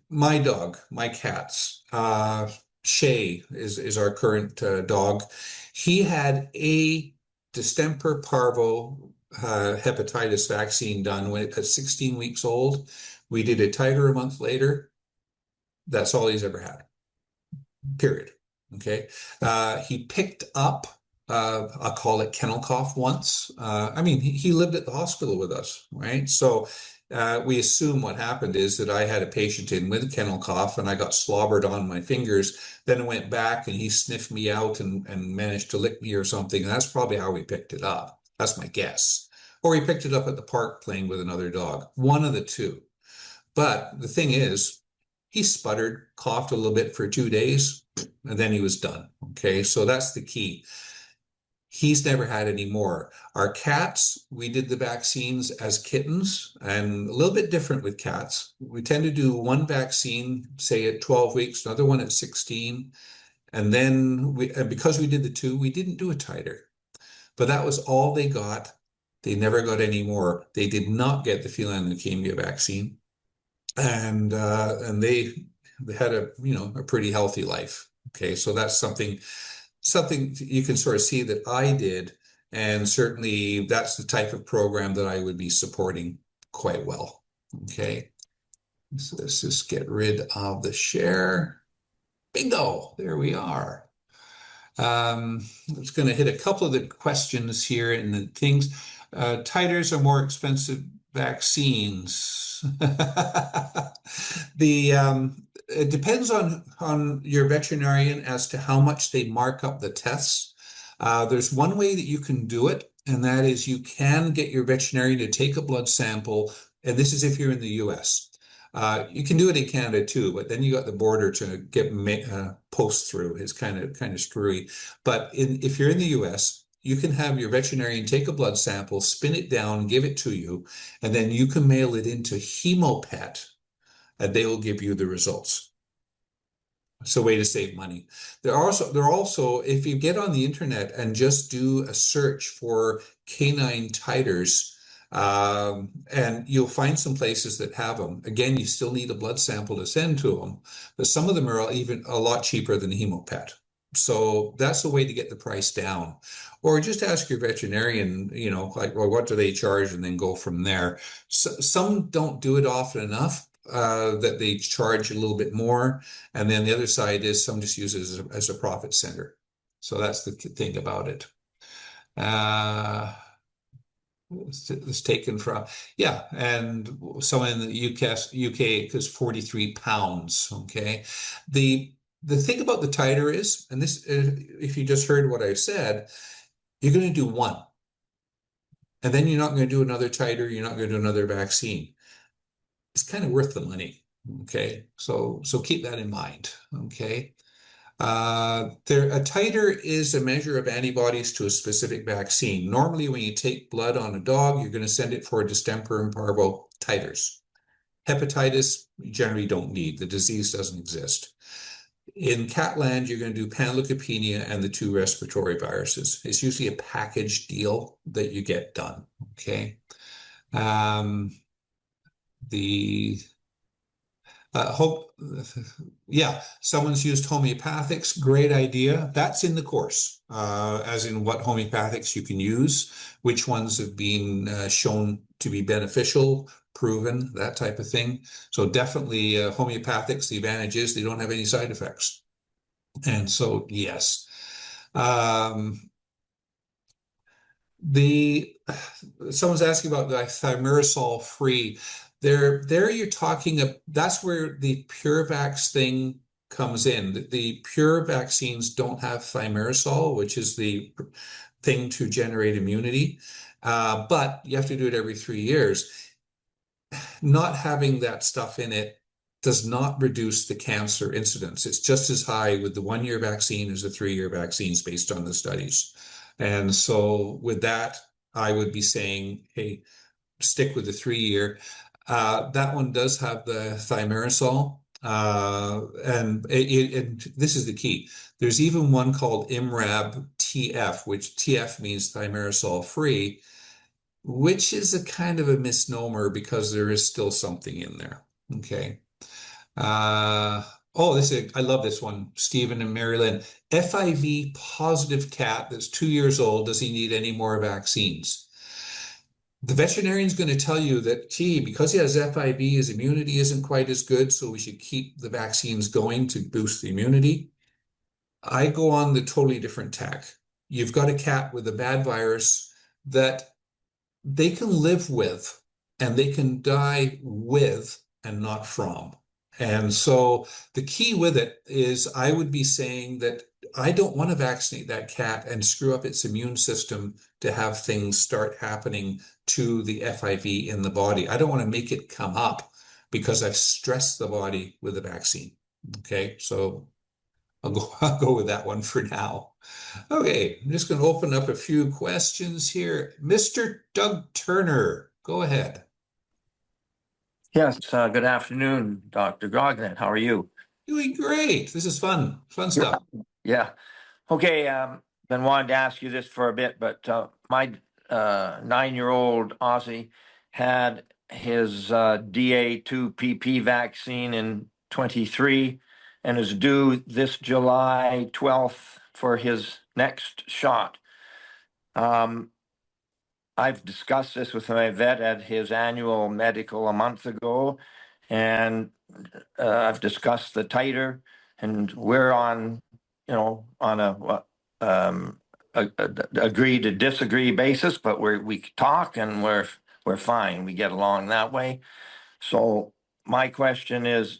My dog, my cats, Shay is our current dog. He had a distemper parvo hepatitis vaccine done when at 16 weeks old. We did a titer a month later. That's all he's ever had, period. Okay. He picked up, I'll call it kennel cough once. I mean, he lived at the hospital with us, right? So we assume what happened is that I had a patient in with kennel cough and I got slobbered on my fingers. Then I went back and he sniffed me out and managed to lick me or something. And that's probably how we picked it up. That's my guess. Or he picked it up at the park playing with another dog. One of the two. But the thing is, he sputtered, coughed a little bit for 2 days, and then he was done. Okay, so that's the key. He's never had any more. Our cats, we did the vaccines as kittens, and a little bit different with cats. We tend to do one vaccine, say at 12 weeks, another one at 16, and then because we did the two, we didn't do a titer. But that was all they got. They never got any more. They did not get the feline leukemia vaccine, and they had a pretty healthy life. Okay, so that's something you can sort of see that I did, and certainly that's the type of program that I would be supporting quite well. Okay, so let's just get rid of the share. Bingo, there we are. I'm just going to hit a couple of the questions here and the things. Titers are more expensive vaccines. It depends on your veterinarian as to how much they mark up the tests. There's one way that you can do it, and that is you can get your veterinarian to take a blood sample, and this is if you're in the US. You can do it in Canada too, but then you got the border to get post through. It's kind of screwy. But if you're in the US, you can have your veterinarian take a blood sample, spin it down, give it to you, and then you can mail it into Hemopet, and they will give you the results. It's a way to save money. There are also, if you get on the internet and just do a search for canine titers, and you'll find some places that have them. Again, you still need a blood sample to send to them, but some of them are even a lot cheaper than Hemopet. So that's a way to get the price down. Or just ask your veterinarian, like, well, what do they charge, and then go from there. So, some don't do it often enough that they charge a little bit more. And then the other side is some just use it as a profit center. So that's the thing about it. It's taken from, yeah, and someone in the UK is 43 pounds. Okay. The thing about the titer is, and this, if you just heard what I said, you're going to do one, and then you're not going to do another titer. You're not going to do another vaccine. It's kind of worth the money. Okay. So keep that in mind. Okay. A titer is a measure of antibodies to a specific vaccine. Normally, when you take blood on a dog, you're going to send it for distemper and parvo titers. Hepatitis, you generally don't need. The disease doesn't exist. In Catland, you're going to do panleukopenia and the 2 respiratory viruses. It's usually a package deal that you get done. Okay. The hope, yeah, someone's used homeopathics. Great idea. That's in the course, as in what homeopathics you can use, which ones have been shown to be beneficial, proven, that type of thing. So definitely homeopathics, the advantage is they don't have any side effects. And so, yes. Someone's asking about the thimerosal free. There you're talking of, that's where the PureVax thing comes in. The pure vaccines don't have thimerosal, which is the thing to generate immunity, but you have to do it every 3 years. Not having that stuff in it does not reduce the cancer incidence. It's just as high with the 1-year vaccine as the 3-year vaccines based on the studies. And so with that, I would be saying, hey, stick with the 3-year. That one does have the thimerosal. And this is the key. There's even one called IMRAB TF, which TF means thimerosal free, which is a kind of a misnomer because there is still something in there. Okay. I love this one. Stephen and Marilyn. FIV positive cat that's 2 years old. Does he need any more vaccines? The veterinarian's going to tell you that, gee, because he has FIV, his immunity isn't quite as good, so we should keep the vaccines going to boost the immunity. I go on the totally different tack. You've got a cat with a bad virus that they can live with, and they can die with and not from. And so the key with it is I would be saying that I don't want to vaccinate that cat and screw up its immune system to have things start happening to the FIV in the body. I don't want to make it come up because I've stressed the body with the vaccine. Okay, so I'll go with that one for now. Okay, I'm just going to open up a few questions here. Mr. Doug Turner, go ahead. Yes, good afternoon, Dr. Gognet. How are you? Doing great. This is fun stuff. Yeah. Okay, been wanting to ask you this for a bit, but my 9-year-old Aussie had his DA2PP vaccine in 23 and is due this July 12th for his next shot. I've discussed this with my vet at his annual medical a month ago, and I've discussed the titer, and we're on, on a agree to disagree basis, but we talk and we're fine. We get along that way. So my question is,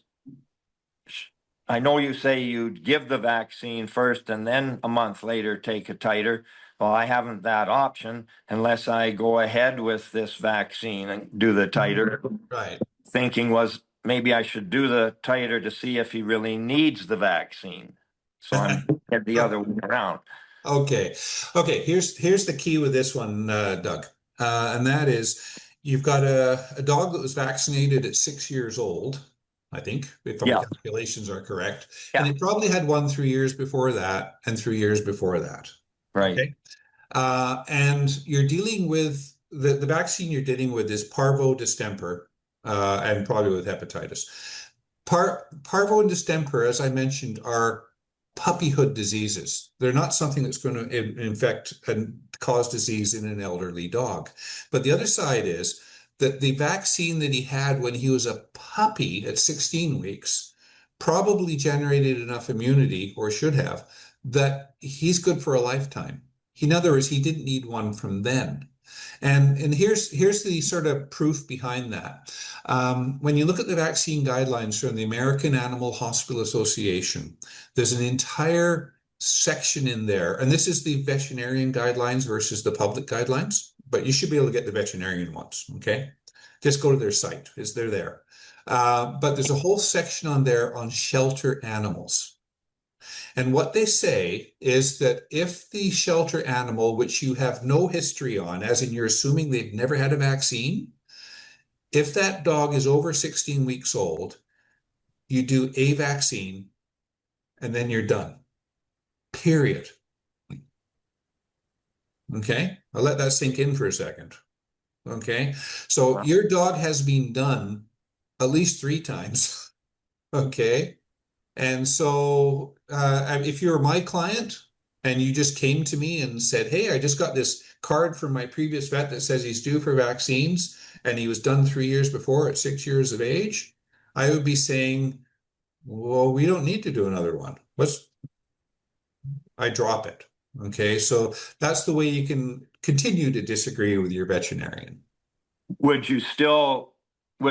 I know you say you'd give the vaccine first and then a month later take a titer, well, I haven't that option unless I go ahead with this vaccine and do the titer. Right. Thinking was maybe I should do the titer to see if he really needs the vaccine. So I'm at the other way around. Okay. Okay. Here's the key with this one, Doug. And that is you've got a dog that was vaccinated at 6 years old, I think, if my Yeah. calculations are correct. Yeah. And it probably had one 3 years before that and 3 years before that. Right. Okay. And you're dealing with the vaccine you're dealing with is parvo distemper, and probably with hepatitis. Parvo and distemper, as I mentioned, are puppyhood diseases. They're not something that's going to infect and cause disease in an elderly dog. But the other side is that the vaccine that he had when he was a puppy at 16 weeks probably generated enough immunity, or should have, that he's good for a lifetime. In other words, he didn't need one from then. And here's the sort of proof behind that. When you look at the vaccine guidelines from the American Animal Hospital Association, there's an entire section in there, and this is the veterinarian guidelines versus the public guidelines, but you should be able to get the veterinarian ones, okay? Just go to their site, they're there. But there's a whole section on there on shelter animals. And what they say is that if the shelter animal, which you have no history on, as in you're assuming they've never had a vaccine, if that dog is over 16 weeks old, you do a vaccine and then you're done. Period. Okay? I'll let that sink in for a second. Okay? So your dog has been done at least 3 times. Okay? And so if you're my client and you just came to me and said, hey, I just got this card from my previous vet that says he's due for vaccines and he was done 3 years before at 6 years of age, I would be saying, well, we don't need to do another one. I drop it. Okay, so that's the way you can continue to disagree with your veterinarian. Would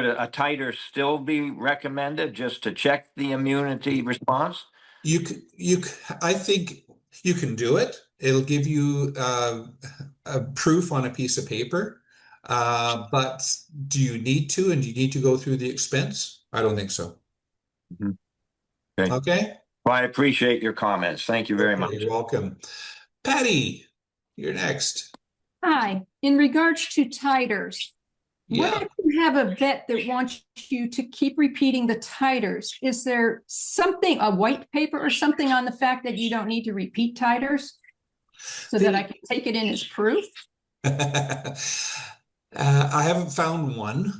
a titer still be recommended just to check the immunity response? I think you can do it. It'll give you a proof on a piece of paper. But do you need to, and do you need to go through the expense? I don't think so. Mm-hmm. Okay. Okay. Well, I appreciate your comments. Thank you very much. You're welcome. Patty, you're next. Hi. In regards to titers, Yeah. what if you have a vet that wants you to keep repeating the titers? Is there something, a white paper or something on the fact that you don't need to repeat titers so that I can take it in as proof? I haven't found one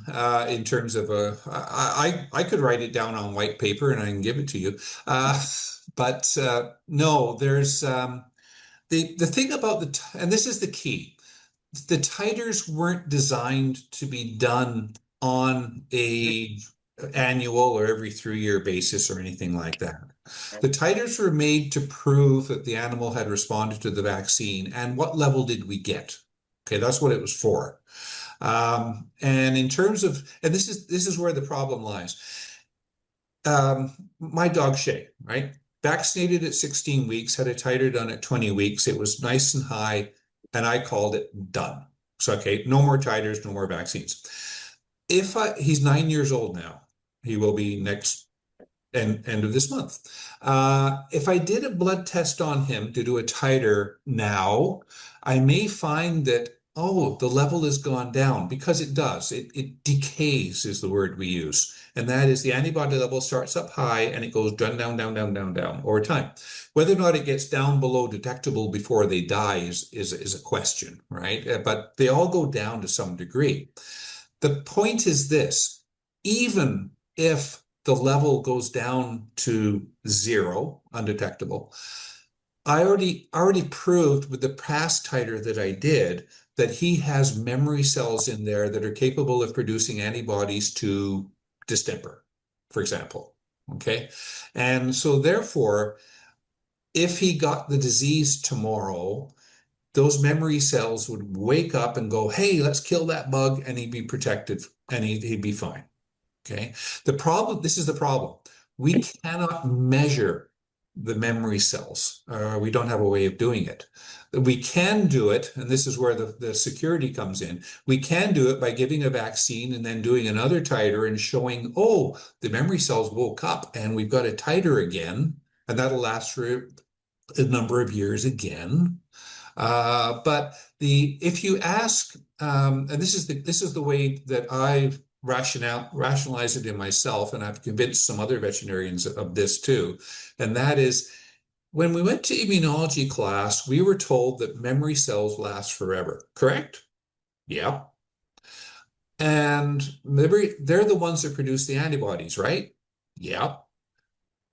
in terms of I could write it down on white paper and I can give it to you. But no, there's the thing about and this is the key. The titers weren't designed to be done on a annual or every 3-year basis or anything like that. The titers were made to prove that the animal had responded to the vaccine, and what level did we get? Okay, that's what it was for. And in terms of, and this is where the problem lies. My dog Shay, right? Vaccinated at 16 weeks, had a titer done at 20 weeks. It was nice and high, and I called it done. So, okay, no more titers, no more vaccines. He's 9 years old now. He will be next end of this month. If I did a blood test on him to do a titer now, I may find that, oh, the level has gone down, because it does. It decays is the word we use. And that is the antibody level starts up high and it goes down over time. Whether or not it gets down below detectable before they die is a question, right? But they all go down to some degree. The point is this: even if the level goes down to 0, undetectable, I already proved with the past titer that I did that he has memory cells in there that are capable of producing antibodies to distemper, for example. Okay. And so therefore, if he got the disease tomorrow, those memory cells would wake up and go, hey, let's kill that bug, and he'd be protected and he'd be fine. Okay. This is the problem. We cannot measure the memory cells. We don't have a way of doing it. We can do it, and this is where the security comes in. We can do it by giving a vaccine and then doing another titer and showing, oh, the memory cells woke up and we've got a titer again, and that'll last for a number of years again. But if you ask, and this is the way that I've rationalized it in myself, and I've convinced some other veterinarians of this too, and that is, when we went to immunology class, we were told that memory cells last forever, correct? Yeah. And they're the ones that produce the antibodies, right? Yeah.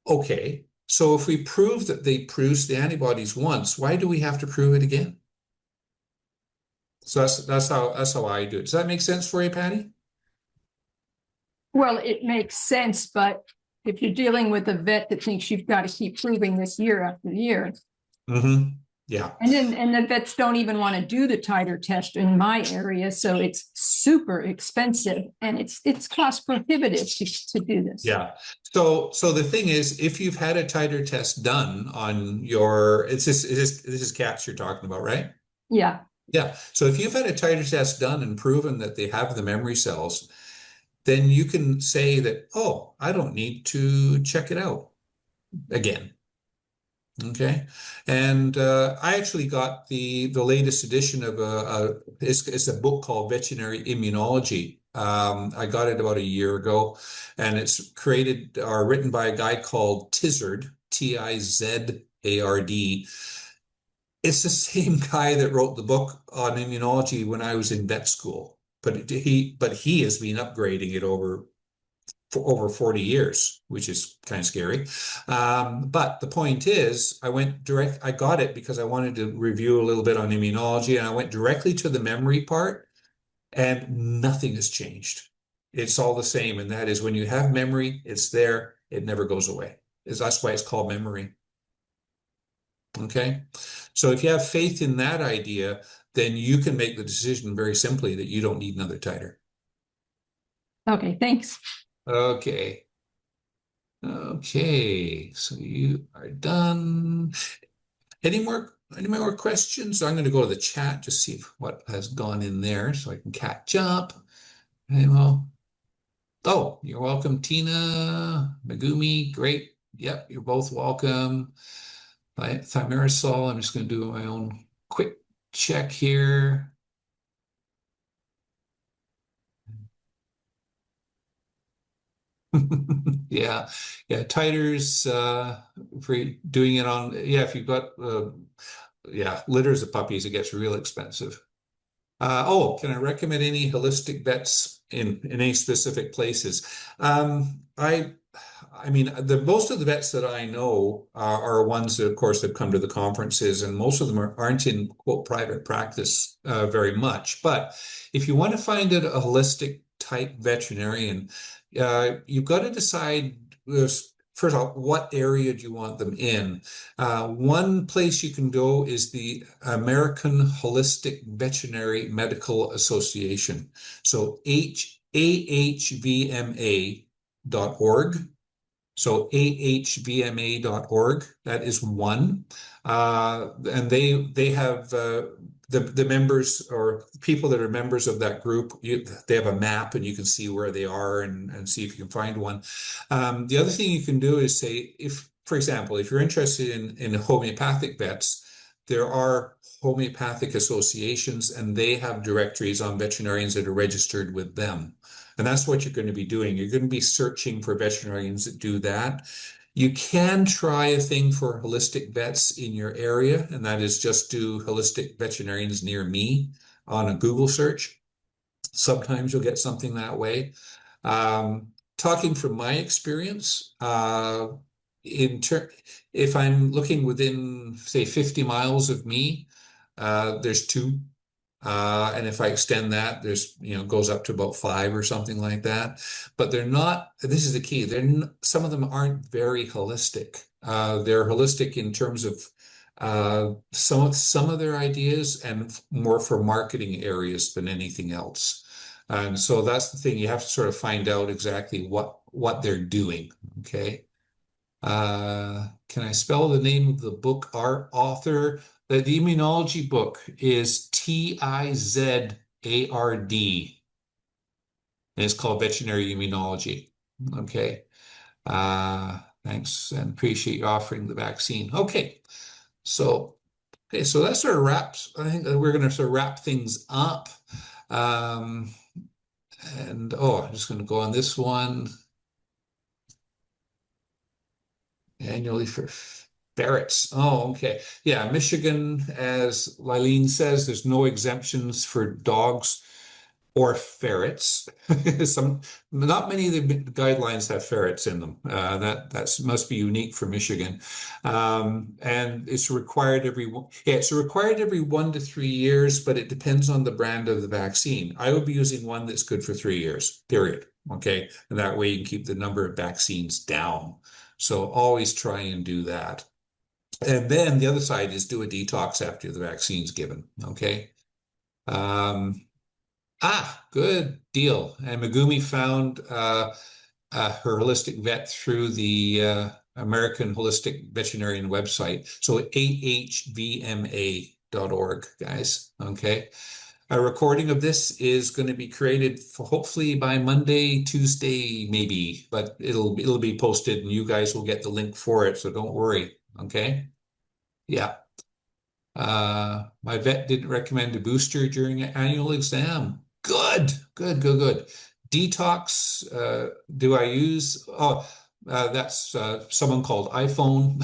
Okay. So if we prove that they produce the antibodies once, why do we have to prove it again? So that's how I do it. Does that make sense for you, Patty? Well, it makes sense, but if you're dealing with a vet that thinks you've got to keep proving this year after year. Mm-hmm. Yeah. And the vets don't even want to do the titer test in my area, so it's super expensive and it's cost prohibitive to do this. Yeah. So the thing is, if you've had a titer test done on your, this is cats you're talking about, right? Yeah. Yeah. So if you've had a titer test done and proven that they have the memory cells, then you can say that, oh, I don't need to check it out again. Okay. And I actually got the latest edition of it's a book called Veterinary Immunology. I got it about a year ago, and it's created or written by a guy called Tizard, Tizard. It's the same guy that wrote the book on immunology when I was in vet school, but he has been upgrading it for over 40 years, which is kind of scary. But the point is, I got it because I wanted to review a little bit on immunology, and I went directly to the memory part, and nothing has changed. It's all the same, and that is when you have memory, it's there, it never goes away. That's why it's called memory. Okay, so if you have faith in that idea, then you can make the decision very simply that you don't need another titer. Okay, thanks. Okay. Okay, so you are done. Any more questions? I'm going to go to the chat to see what has gone in there so I can catch up. Okay, well, oh, you're welcome, Tina, Megumi, great. Yep, you're both welcome. Thimerosal, I'm just going to do my own quick check here. Yeah, titers for doing it on, if you've got litters of puppies, it gets real expensive. Can I recommend any holistic vets in any specific places? I mean, most of the vets that I know are ones that, of course, have come to the conferences, and most of them aren't in, quote, private practice very much. But if you want to find a holistic type veterinarian, you've got to decide, first of all, what area do you want them in? One place you can go is the American Holistic Veterinary Medical Association. So ahvma.org. So ahvma.org, that is one. And they have the members or people that are members of that group, they have a map and you can see where they are and see if you can find one. The other thing you can do is say, for example, if you're interested in homeopathic vets, there are homeopathic associations and they have directories on veterinarians that are registered with them. And that's what you're going to be doing. You're going to be searching for veterinarians that do that. You can try a thing for holistic vets in your area, and that is just do holistic veterinarians near me on a Google search. Sometimes you'll get something that way. Talking from my experience, if I'm looking within, say, 50 miles of me, there's two. And if I extend that, there's, goes up to about 5 or something like that. But they're not, this is the key, some of them aren't very holistic. They're holistic in terms of some of their ideas and more for marketing areas than anything else. And so that's the thing, you have to sort of find out exactly what they're doing, okay? Can I spell the name of the book author? The immunology book is Tizard. And it's called Veterinary Immunology. Okay. Thanks and appreciate you offering the vaccine. Okay. So that sort of wraps, I think that we're going to sort of wrap things up. I'm just going to go on this one. Annually for ferrets. Oh, okay. Yeah, Michigan, as Lylene says, there's no exemptions for dogs or ferrets. Not many of the guidelines have ferrets in them. That must be unique for Michigan. And it's required it's required every 1 to 3 years, but it depends on the brand of the vaccine. I would be using one that's good for 3 years, period. Okay. And that way you can keep the number of vaccines down. So always try and do that. And then the other side is do a detox after the vaccine's given. Okay. Good deal. And Megumi found her holistic vet through the American Holistic Veterinarian website. So ahvma.org, guys. Okay. A recording of this is going to be created for hopefully by Monday, Tuesday, maybe, but it'll be posted and you guys will get the link for it. So don't worry. Okay. Yeah. My vet didn't recommend a booster during an annual exam. Good. Detox, do I use? That's someone called iPhone.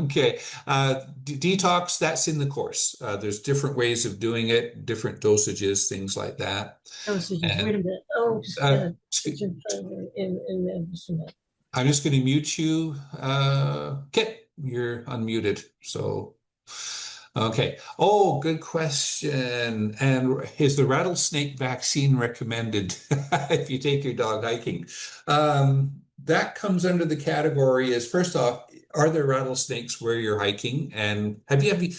Okay. Detox, that's in the course. There's different ways of doing it, different dosages, things like that. Dosages, wait a minute. Oh, just I'm just going to mute you. Kit, you're unmuted. So, okay. Oh, good question. And is the rattlesnake vaccine recommended if you take your dog hiking? That comes under the category as, first off, are there rattlesnakes where you're hiking? And have you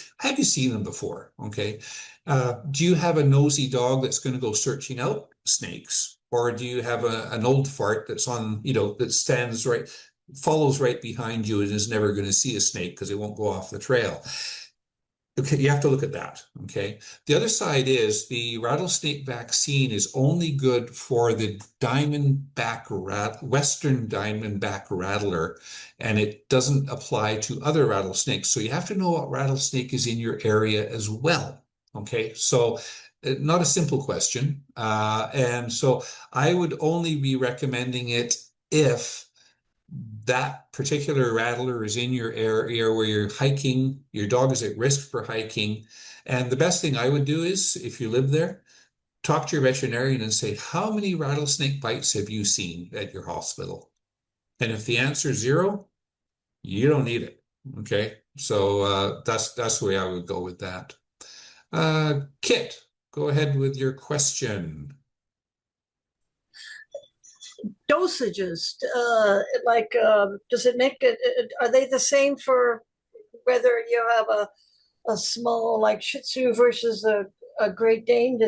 seen them before? Okay. Do you have a nosy dog that's going to go searching out snakes? Or do you have an old fart that's on, that follows right behind you and is never going to see a snake because it won't go off the trail? Okay, you have to look at that. Okay. The other side is the rattlesnake vaccine is only good for the Western diamondback rattler, and it doesn't apply to other rattlesnakes. So you have to know what rattlesnake is in your area as well. Okay. So not a simple question. And so I would only be recommending it if that particular rattler is in your area where you're hiking, your dog is at risk for hiking. And the best thing I would do is, if you live there, talk to your veterinarian and say, how many rattlesnake bites have you seen at your hospital? And if the answer is 0, you don't need it. Okay. So that's the way I would go with that. Kit, go ahead with your question. Dosages, does it make it, are they the same for whether you have a small like Shih Tzu versus a Great Dane?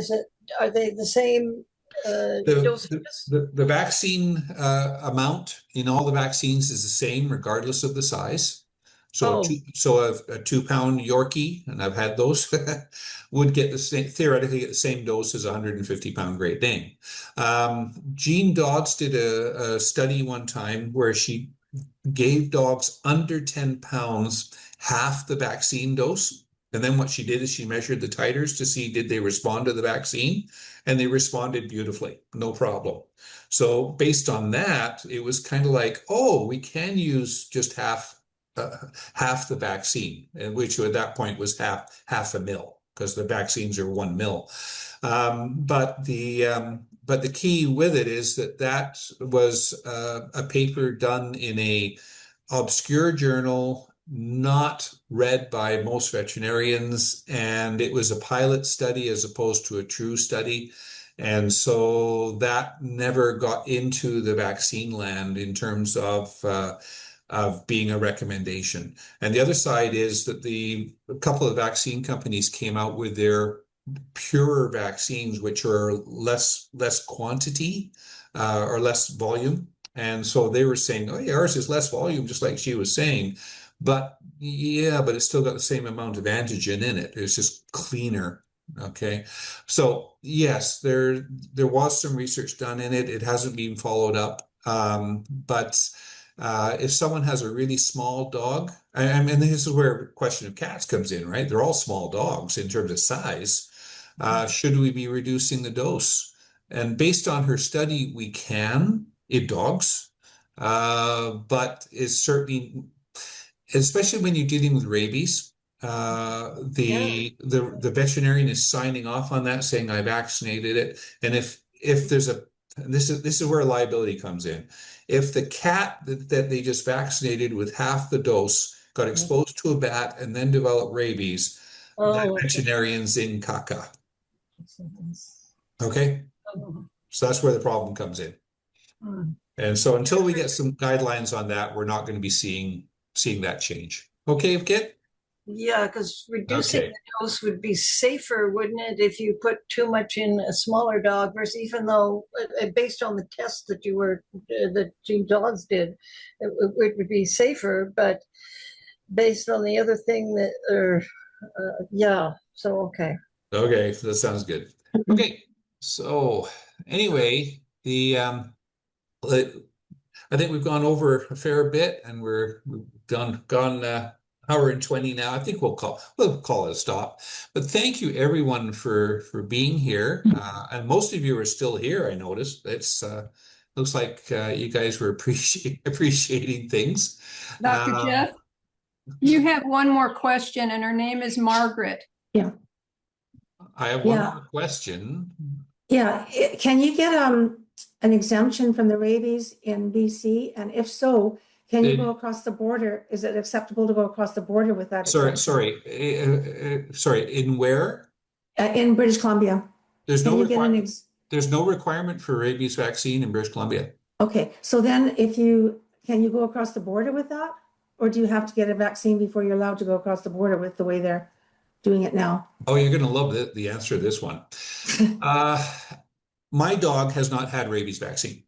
Are they the same dosages? The vaccine amount in all the vaccines is the same regardless of the size. So, a 2-pound Yorkie, and I've had those, would get theoretically get the same dose as a 150-pound Great Dane. Jean Dodds did a study one time where she gave dogs under 10 pounds half the vaccine dose. And then what she did is she measured the titers to see did they respond to the vaccine, and they responded beautifully, no problem. So based on that, it was kind of like, oh, we can use just half the vaccine, which at that point was half a mil, because the vaccines are 1 mil. But the key with it is that was a paper done in a obscure journal, not read by most veterinarians, and it was a pilot study as opposed to a true study. And so that never got into the vaccine land in terms of being a recommendation. And the other side is that a couple of vaccine companies came out with their purer vaccines, which are less quantity or less volume. And so they were saying, oh, yeah, ours is less volume, just like she was saying. But yeah, but it's still got the same amount of antigen in it. It's just cleaner. Okay. So yes, there was some research done in it. It hasn't been followed up. But if someone has a really small dog, I mean, this is where the question of cats comes in, right? They're all small dogs in terms of size. Should we be reducing the dose? And based on her study, we can in dogs, but it's certainly, especially when you're dealing with rabies, the veterinarian is signing off on that, saying I vaccinated it. And if there's a, and this is where liability comes in. If the cat that they just vaccinated with half the dose got exposed to a bat and then developed rabies, that Oh, okay. veterinarian's in caca. Okay, Oh, so that's where the problem comes in. hmm. And so until we get some guidelines on that, we're not going to be seeing that change. Okay, Kit? Yeah, because reducing Okay. the dose would be safer, wouldn't it, if you put too much in a smaller dog versus, even though based on the tests that the two dogs did, it would be safer, but based on the other thing that, or yeah, so okay. Okay, that sounds good. Okay, so anyway, I think we've gone over a fair bit, and we've gone hour and 20 now. I think we'll call it a stop. But thank you everyone for being here, and most of you are still here. I noticed it's looks like you guys were appreciating things. Dr. Jeff, you have one more question, and her name is Margaret. Yeah. I have one more question. Yeah. Can you get an exemption from the rabies in BC? And if so, can you go across the border? Is it acceptable to go across the border with that exemption? Sorry. In where? In British Columbia. There's Can no you get an there's no requirement for rabies vaccine in British Columbia. Okay, so then can you go across the border with that? Or do you have to get a vaccine before you're allowed to go across the border with the way they're doing it now? Oh, you're going to love the answer to this one. My dog has not had rabies vaccine.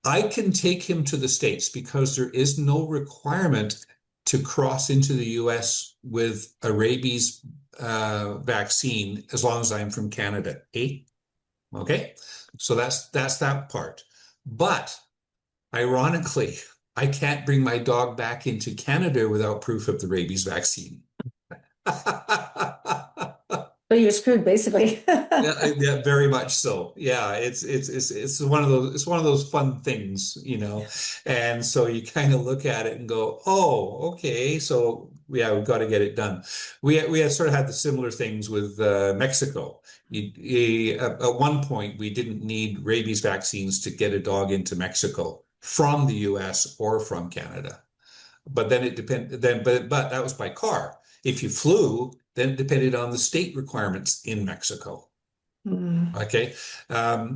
I can take him to the States because there is no requirement to cross into the US with a rabies vaccine as long as I'm from Canada. Okay, so that's that part. But ironically, I can't bring my dog back into Canada without proof of the rabies vaccine. So you're screwed, basically. Yeah, very much so. Yeah, it's one of those fun things, and so you kind of look at it and go, oh, okay, so yeah, we've got to get it done. We had sort of had the similar things with Mexico. At one point, we didn't need rabies vaccines to get a dog into Mexico from the US or from Canada, but then it depended. But that was by car. If you flew, then it depended on the state requirements in Mexico. Okay.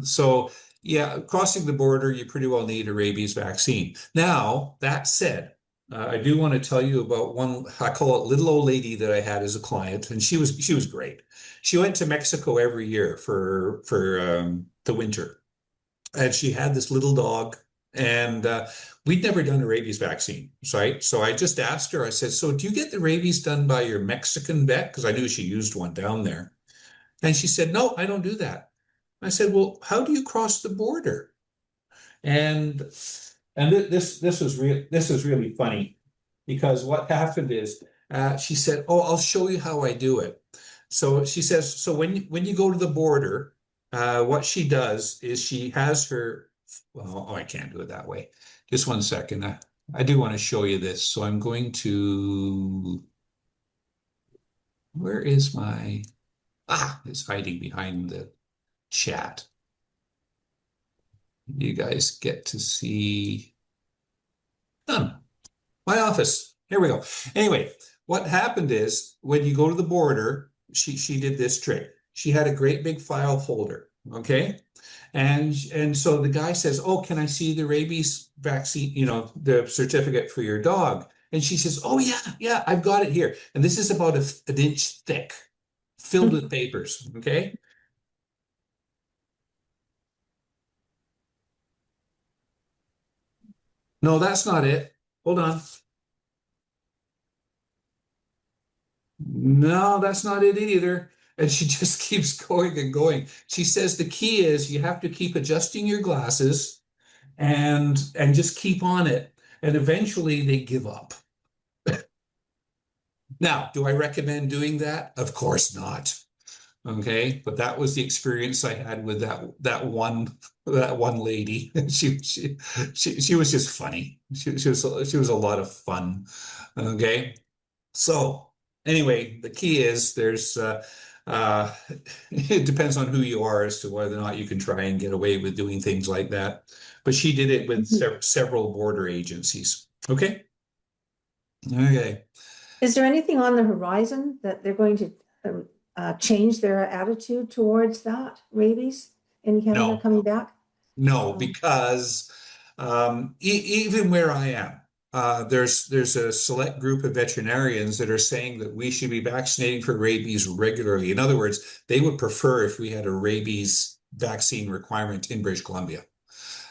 So yeah, crossing the border, you pretty well need a rabies vaccine. Now, that said, I do want to tell you about one, I call it little old lady that I had as a client, and she was great. She went to Mexico every year for the winter. And she had this little dog, and we'd never done a rabies vaccine, right? So I just asked her, I said, so do you get the rabies done by your Mexican vet? Because I knew she used one down there. And she said, no, I don't do that. I said, well, how do you cross the border? And this was really funny, because what happened is she said, oh, I'll show you how I do it. So she says, so when you go to the border, what she does is she has her, oh, I can't do it that way. Just one second. I do want to show you this. So I'm going to, where is my, it's hiding behind the chat. You guys get to see, my office. Here we go. Anyway, what happened is when you go to the border, she did this trick. She had a great big file folder, okay? And so the guy says, oh, can I see the rabies vaccine, the certificate for your dog? And she says, oh, yeah, I've got it here. And this is about an inch thick, filled with papers, okay? No, that's not it. Hold on. No, that's not it either. And she just keeps going and going. She says the key is you have to keep adjusting your glasses and just keep on it. And eventually they give up. Now, do I recommend doing that? Of course not. Okay, but that was the experience I had with that one lady. She was just funny. She was a lot of fun. Okay, so anyway, the key is uh, it depends on who you are as to whether or not you can try and get away with doing things like that. But she did it with several border agencies. Okay. Okay. Is there anything on the horizon that they're going to change their attitude towards that rabies in Canada No. coming back? No, because even where I am, there's a select group of veterinarians that are saying that we should be vaccinating for rabies regularly. In other words, they would prefer if we had a rabies vaccine requirement in British Columbia.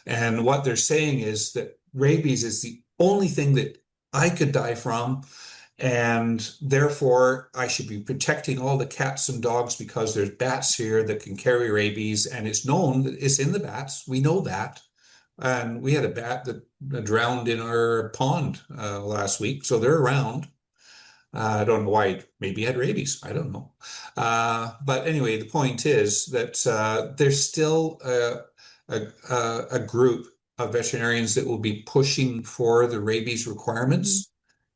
And what they're saying is that rabies is the only thing that I could die from. And therefore, I should be protecting all the cats and dogs because there's bats here that can carry rabies. And it's known that it's in the bats. We know that. And we had a bat that drowned in our pond last week. So they're around. I don't know why, maybe he had rabies. I don't know. But anyway, the point is that there's still a group of veterinarians that will be pushing for the rabies requirements.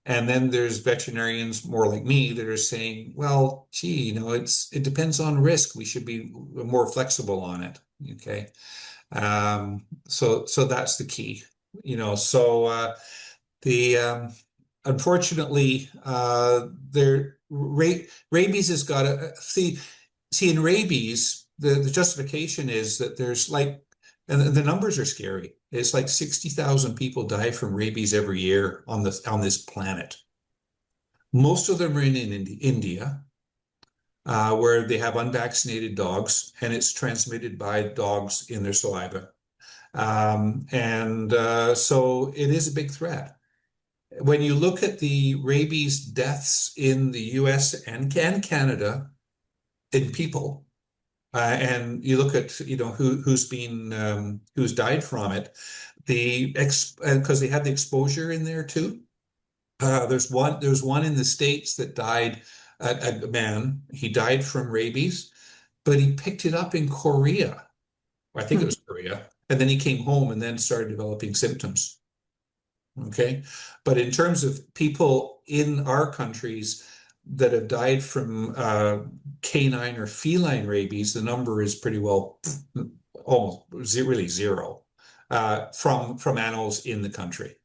And then there's veterinarians more like me that are saying, well, gee, it depends on risk. We should be more flexible on it. Okay. So that's the key, the unfortunately, rabies has got to see in rabies, the justification is that there's and the numbers are scary. It's like 60,000 people die from rabies every year on this planet. Most of them are in India, where they have unvaccinated dogs, and it's transmitted by dogs in their saliva. So it is a big threat. When you look at the rabies deaths in the US and Canada in people, and you look at who's died from it, because they have the exposure in there too. There's one in the States that died, a man. He died from rabies, but he picked it up in Korea. I think it was Korea, and then he came home and then started developing symptoms. Okay, but in terms of people in our countries that have died from canine or feline rabies, the number is pretty well almost really zero from animals in the country.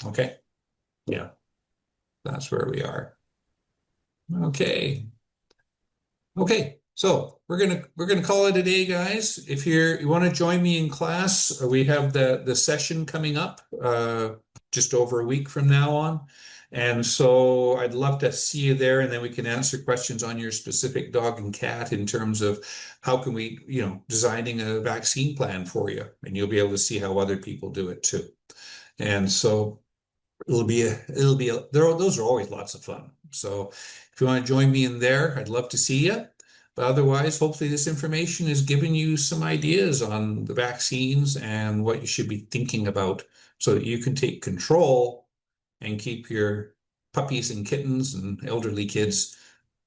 Okay, yeah, that's where we are. Okay, so we're gonna call it a day, guys. If you want to join me in class, we have the session coming up just over a week from now on. And so I'd love to see you there, and then we can answer questions on your specific dog and cat in terms of how can we, designing a vaccine plan for you, and you'll be able to see how other people do it too. And so those are always lots of fun. So if you want to join me in there, I'd love to see you. But otherwise, hopefully this information has given you some ideas on the vaccines and what you should be thinking about so that you can take control and keep your puppies and kittens and elderly kids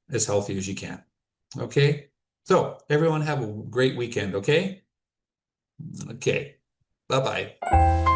as healthy as you can. Okay? So everyone have a great weekend, okay? Okay. Bye-bye.